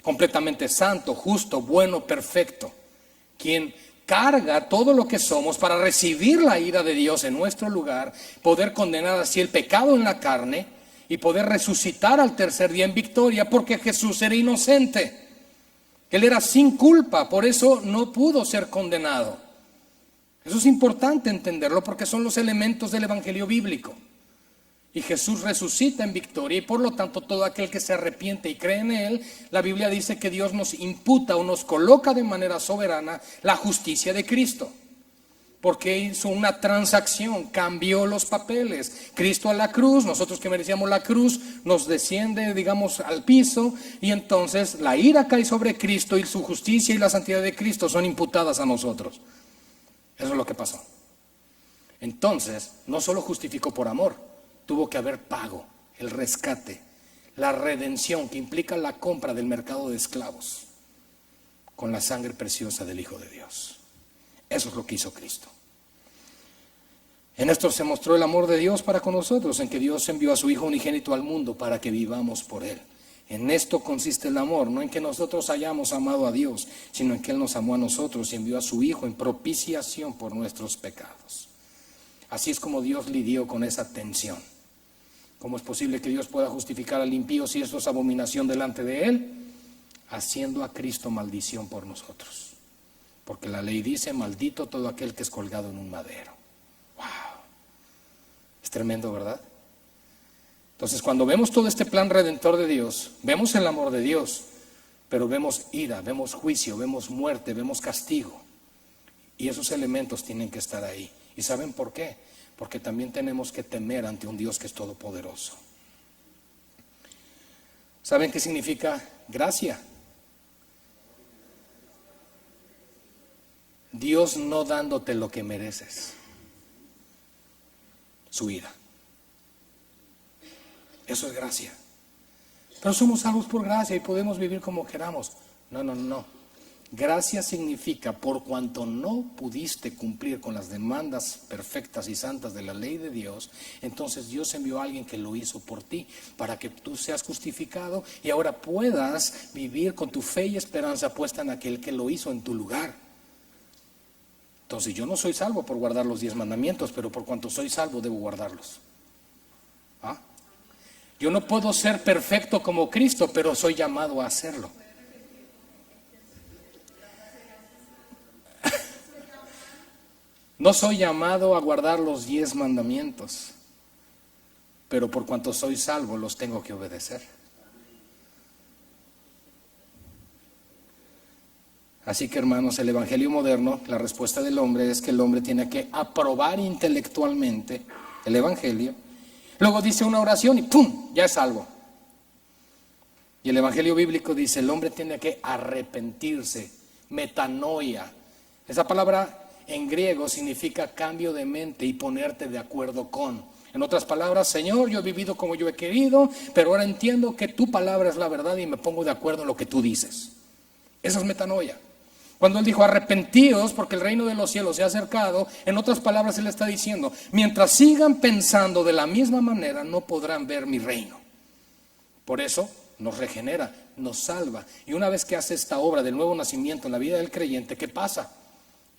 completamente santo, justo, bueno, perfecto, quien carga todo lo que somos para recibir la ira de Dios en nuestro lugar, poder condenar así el pecado en la carne y poder resucitar al tercer día en victoria, porque Jesús era inocente. Él era sin culpa, por eso no pudo ser condenado. Eso es importante entenderlo porque son los elementos del evangelio bíblico. Y Jesús resucita en victoria y por lo tanto todo aquel que se arrepiente y cree en Él, la Biblia dice que Dios nos imputa o nos coloca de manera soberana la justicia de Cristo. Porque hizo una transacción, cambió los papeles. Cristo a la cruz, nosotros que merecíamos la cruz, nos desciende, digamos, al piso y entonces la ira cae sobre Cristo y su justicia y la santidad de Cristo son imputadas a nosotros. Eso es lo que pasó. Entonces, no solo justificó por amor, tuvo que haber pago, el rescate, la redención que implica la compra del mercado de esclavos con la sangre preciosa del Hijo de Dios. Eso es lo que hizo Cristo. En esto se mostró el amor de Dios para con nosotros, en que Dios envió a su Hijo unigénito al mundo para que vivamos por Él. En esto consiste el amor, no en que nosotros hayamos amado a Dios, sino en que Él nos amó a nosotros y envió a su Hijo en propiciación por nuestros pecados. Así es como Dios lidió con esa tensión. ¿Cómo es posible que Dios pueda justificar al impío si esto es abominación delante de Él? Haciendo a Cristo maldición por nosotros. Porque la ley dice, maldito todo aquel que es colgado en un madero. ¡Wow! Es tremendo, ¿verdad? Entonces, cuando vemos todo este plan redentor de Dios, vemos el amor de Dios, pero vemos ira, vemos juicio, vemos muerte, vemos castigo. Y esos elementos tienen que estar ahí. ¿Y saben por qué? Porque también tenemos que temer ante un Dios que es todopoderoso. ¿Saben qué significa gracia? Dios no dándote lo que mereces. Su ira. Eso es gracia. Pero somos salvos por gracia y podemos vivir como queramos. No. Gracia significa por cuanto no pudiste cumplir con las demandas perfectas y santas de la ley de Dios, entonces Dios envió a alguien que lo hizo por ti para que tú seas justificado y ahora puedas vivir con tu fe y esperanza puesta en aquel que lo hizo en tu lugar. Entonces yo no soy salvo por guardar los 10 mandamientos, pero por cuanto soy salvo debo guardarlos. ¿Ah? Yo no puedo ser perfecto como Cristo, pero soy llamado a hacerlo. No soy llamado a guardar los 10 mandamientos, pero por cuanto soy salvo los tengo que obedecer. Así que, hermanos, el evangelio moderno, la respuesta del hombre es que el hombre tiene que aprobar intelectualmente el evangelio. Luego dice una oración y ¡pum!, ya es salvo. Y el evangelio bíblico dice, el hombre tiene que arrepentirse, metanoia. Esa palabra en griego significa cambio de mente y ponerte de acuerdo con. En otras palabras, Señor, yo he vivido como yo he querido, pero ahora entiendo que tu palabra es la verdad y me pongo de acuerdo en lo que tú dices. Eso es metanoia. Cuando él dijo arrepentíos porque el reino de los cielos se ha acercado, en otras palabras él está diciendo, mientras sigan pensando de la misma manera no podrán ver mi reino. Por eso nos regenera, nos salva. Y una vez que hace esta obra del nuevo nacimiento en la vida del creyente, ¿qué pasa?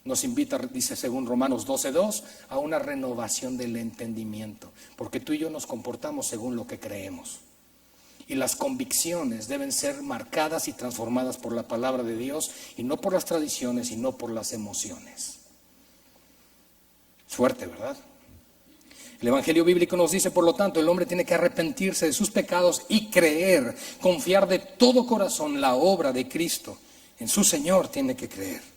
Nos invita, dice según Romanos 12:2, a una renovación del entendimiento, porque tú y yo nos comportamos según lo que creemos. Y las convicciones deben ser marcadas y transformadas por la palabra de Dios y no por las tradiciones y no por las emociones. Fuerte, ¿verdad? El evangelio bíblico nos dice, por lo tanto, el hombre tiene que arrepentirse de sus pecados y creer, confiar de todo corazón la obra de Cristo. En su Señor tiene que creer.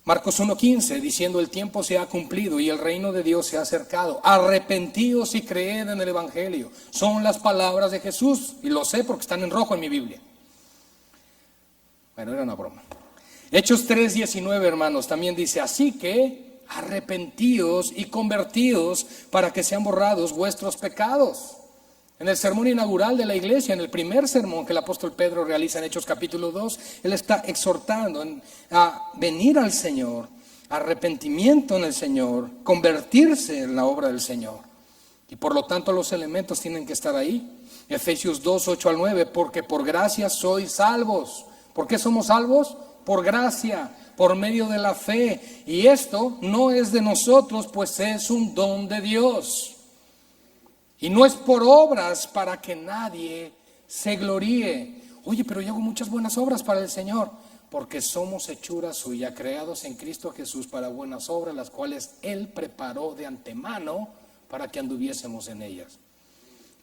Marcos 1:15, diciendo, el tiempo se ha cumplido y el reino de Dios se ha acercado. Arrepentíos y creed en el evangelio. Son las palabras de Jesús, y lo sé porque están en rojo en mi Biblia. Bueno, era una broma. Hechos 3:19, hermanos, también dice, así que arrepentíos y convertíos para que sean borrados vuestros pecados. En el sermón inaugural de la iglesia, en el primer sermón que el apóstol Pedro realiza en Hechos capítulo 2, él está exhortando a venir al Señor, arrepentimiento en el Señor, convertirse en la obra del Señor. Y por lo tanto los elementos tienen que estar ahí. Efesios 2:8-9, porque por gracia sois salvos. ¿Por qué somos salvos? Por gracia, por medio de la fe. Y esto no es de nosotros, pues es un don de Dios. Y no es por obras para que nadie se gloríe. Oye, pero yo hago muchas buenas obras para el Señor. Porque somos hechura suya, creados en Cristo Jesús para buenas obras, las cuales Él preparó de antemano para que anduviésemos en ellas.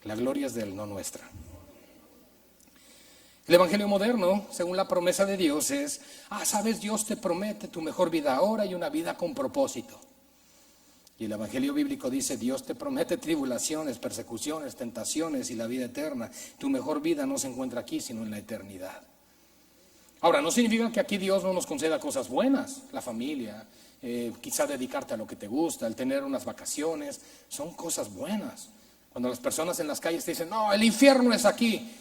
La gloria es de Él, no nuestra. El evangelio moderno, según la promesa de Dios, es, sabes, Dios te promete tu mejor vida ahora y una vida con propósito. Y el evangelio bíblico dice, Dios te promete tribulaciones, persecuciones, tentaciones y la vida eterna. Tu mejor vida no se encuentra aquí, sino en la eternidad. Ahora, no significa que aquí Dios no nos conceda cosas buenas, la familia, quizá dedicarte a lo que te gusta, el tener unas vacaciones, son cosas buenas. Cuando las personas en las calles te dicen, no, el infierno es aquí.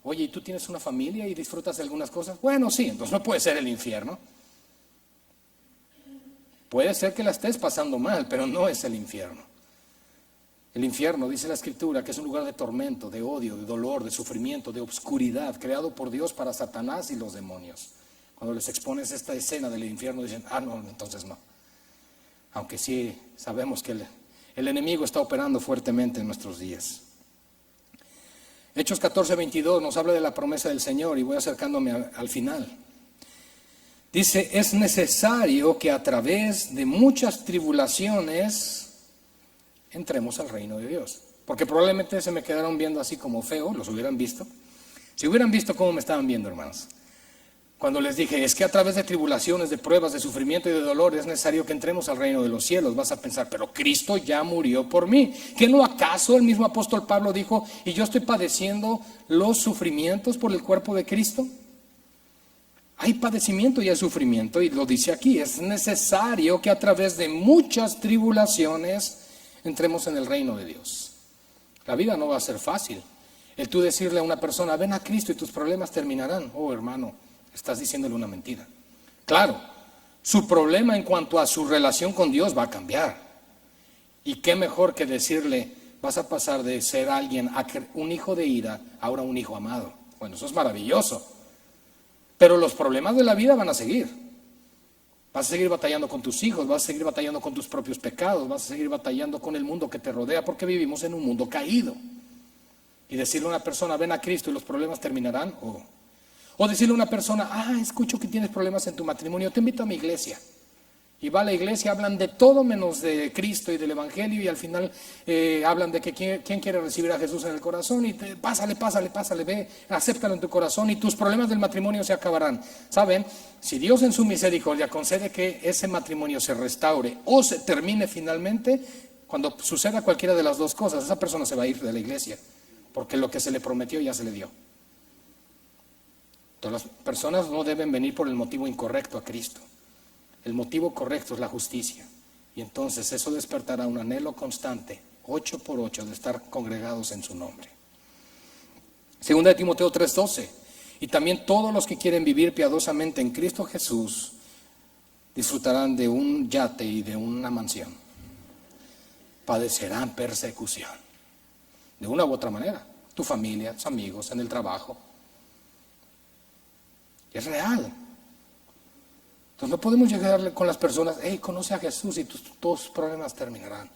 Oye, ¿y tú tienes una familia y disfrutas de algunas cosas? Bueno, sí, entonces no puede ser el infierno. Puede ser que la estés pasando mal, pero no es el infierno. El infierno, dice la Escritura, que es un lugar de tormento, de odio, de dolor, de sufrimiento, de obscuridad, creado por Dios para Satanás y los demonios. Cuando les expones esta escena del infierno, dicen, no, entonces no. Aunque sí sabemos que el enemigo está operando fuertemente en nuestros días. Hechos 14:22 nos habla de la promesa del Señor y voy acercándome al final. Dice, es necesario que a través de muchas tribulaciones entremos al reino de Dios. Porque probablemente se me quedaron viendo así como feo, los hubieran visto. Si hubieran visto cómo me estaban viendo, hermanos. Cuando les dije, es que a través de tribulaciones, de pruebas, de sufrimiento y de dolor es necesario que entremos al reino de los cielos. Vas a pensar, pero Cristo ya murió por mí. ¿Que no acaso el mismo apóstol Pablo dijo, y yo estoy padeciendo los sufrimientos por el cuerpo de Cristo? Hay padecimiento y hay sufrimiento, y lo dice aquí, es necesario que a través de muchas tribulaciones entremos en el reino de Dios. La vida no va a ser fácil. El tú decirle a una persona, ven a Cristo y tus problemas terminarán. Oh, hermano, estás diciéndole una mentira. Claro, su problema en cuanto a su relación con Dios va a cambiar. Y qué mejor que decirle, vas a pasar de ser alguien, un hijo de ira, ahora un hijo amado. Bueno, eso es maravilloso. Pero los problemas de la vida van a seguir. Vas a seguir batallando con tus hijos, vas a seguir batallando con tus propios pecados, vas a seguir batallando con el mundo que te rodea, porque vivimos en un mundo caído. Y decirle a una persona, ven a Cristo y los problemas terminarán. O decirle a una persona, escucho que tienes problemas en tu matrimonio, te invito a mi iglesia. Y va a la iglesia, hablan de todo menos de Cristo y del Evangelio, y al final hablan de que quién quiere recibir a Jesús en el corazón, y pásale, ve, acéptalo en tu corazón y tus problemas del matrimonio se acabarán. ¿Saben? Si Dios en su misericordia concede que ese matrimonio se restaure o se termine finalmente, cuando suceda cualquiera de las dos cosas, esa persona se va a ir de la iglesia, porque lo que se le prometió ya se le dio. Todas las personas no deben venir por el motivo incorrecto a Cristo. El motivo correcto es la justicia. Y entonces eso despertará un anhelo constante, 8 por 8, de estar congregados en su nombre. Segunda de Timoteo 3:12. Y también todos los que quieren vivir piadosamente en Cristo Jesús disfrutarán de un yate y de una mansión. Padecerán persecución. De una u otra manera. Tu familia, tus amigos, en el trabajo. Es real. Entonces no podemos llegar con las personas, conoce a Jesús y todos tus problemas terminarán.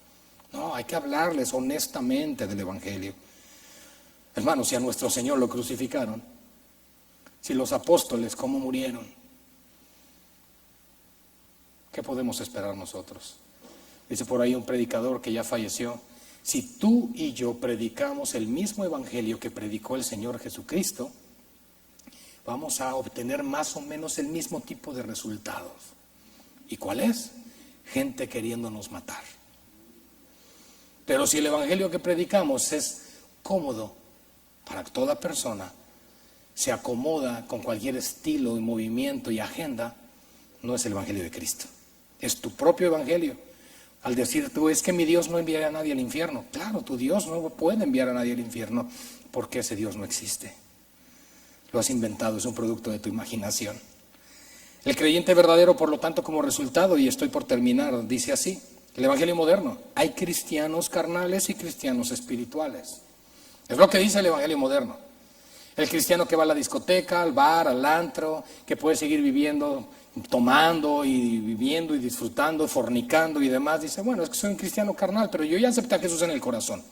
No, hay que hablarles honestamente del Evangelio. Hermanos, si a nuestro Señor lo crucificaron, si los apóstoles cómo murieron, ¿qué podemos esperar nosotros? Dice por ahí un predicador que ya falleció, si tú y yo predicamos el mismo Evangelio que predicó el Señor Jesucristo, vamos a obtener más o menos el mismo tipo de resultados. ¿Y cuál es? Gente queriéndonos matar. Pero si el evangelio que predicamos es cómodo para toda persona, se acomoda con cualquier estilo y movimiento y agenda, no es el evangelio de Cristo. Es tu propio evangelio. Al decir tú, es que mi Dios no enviará a nadie al infierno. Claro, tu Dios no puede enviar a nadie al infierno, porque ese Dios no existe. Lo has inventado, es un producto de tu imaginación. El creyente verdadero, por lo tanto, como resultado, y estoy por terminar, dice así, el evangelio moderno, hay cristianos carnales y cristianos espirituales. Es lo que dice el evangelio moderno. El cristiano que va a la discoteca, al bar, al antro, que puede seguir viviendo, tomando y viviendo y disfrutando, fornicando y demás, dice, bueno, es que soy un cristiano carnal, pero yo ya acepté a Jesús en el corazón.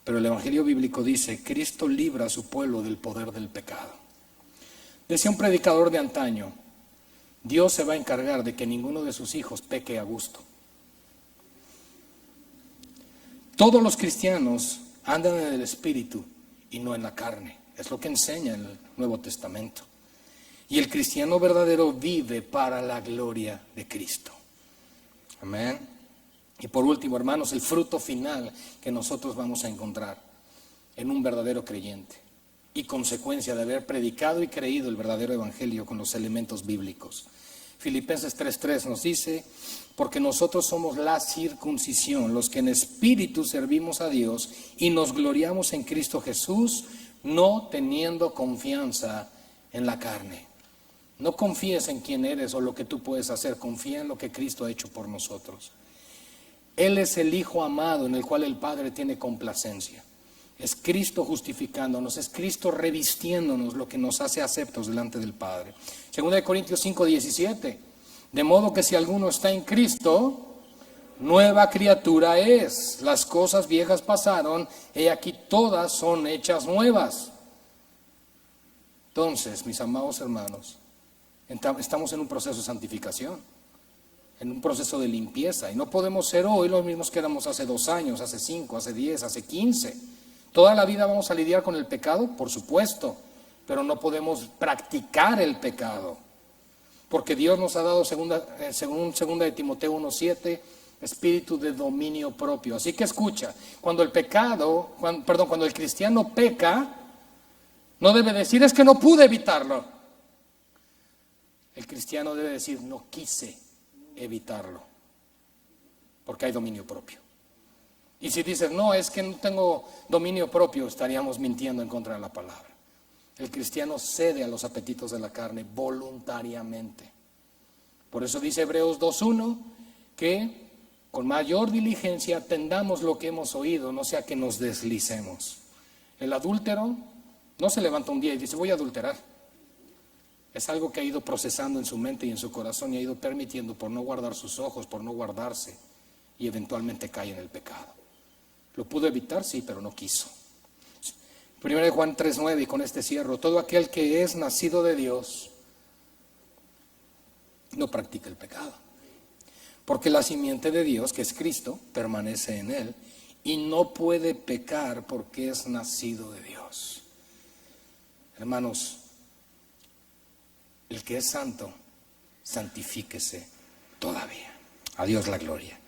Pero el evangelio bíblico dice, Cristo libra a su pueblo del poder del pecado. Decía un predicador de antaño, Dios se va a encargar de que ninguno de sus hijos peque a gusto. Todos los cristianos andan en el espíritu y no en la carne. Es lo que enseña el Nuevo Testamento. Y el cristiano verdadero vive para la gloria de Cristo. Amén. Y por último, hermanos, el fruto final que nosotros vamos a encontrar en un verdadero creyente y consecuencia de haber predicado y creído el verdadero evangelio con los elementos bíblicos. Filipenses 3:3 nos dice, porque nosotros somos la circuncisión, los que en espíritu servimos a Dios y nos gloriamos en Cristo Jesús, no teniendo confianza en la carne. No confíes en quién eres o lo que tú puedes hacer, confía en lo que Cristo ha hecho por nosotros. Él es el Hijo amado en el cual el Padre tiene complacencia. Es Cristo justificándonos, es Cristo revistiéndonos, lo que nos hace aceptos delante del Padre. Segunda de Corintios 5:17. De modo que si alguno está en Cristo, nueva criatura es. Las cosas viejas pasaron, he aquí todas son hechas nuevas. Entonces, mis amados hermanos, estamos en un proceso de santificación, en un proceso de limpieza, y no podemos ser hoy los mismos que éramos hace 2 años, hace 5, hace 10, hace 15. Toda la vida vamos a lidiar con el pecado, por supuesto, pero no podemos practicar el pecado, porque Dios nos ha dado, según 2 de Timoteo 1:7, espíritu de dominio propio. Así que escucha, cuando el cristiano peca, no debe decir, es que no pude evitarlo. El cristiano debe decir, no quise evitarlo, porque hay dominio propio. Y si dices, no, es que no tengo dominio propio, estaríamos mintiendo en contra de la palabra. El cristiano cede a los apetitos de la carne voluntariamente. Por eso dice Hebreos 2:1 que con mayor diligencia atendamos lo que hemos oído, no sea que nos deslicemos. El adúltero no se levanta un día y dice, voy a adulterar. Es algo que ha ido procesando en su mente y en su corazón y ha ido permitiendo por no guardar sus ojos, por no guardarse, y eventualmente cae en el pecado. Lo pudo evitar, sí, pero no quiso. 1 Juan 3:9, y con este cierro: todo aquel que es nacido de Dios no practica el pecado, porque la simiente de Dios, que es Cristo, permanece en él y no puede pecar porque es nacido de Dios. Hermanos, el que es santo, santifíquese todavía. A Dios la gloria.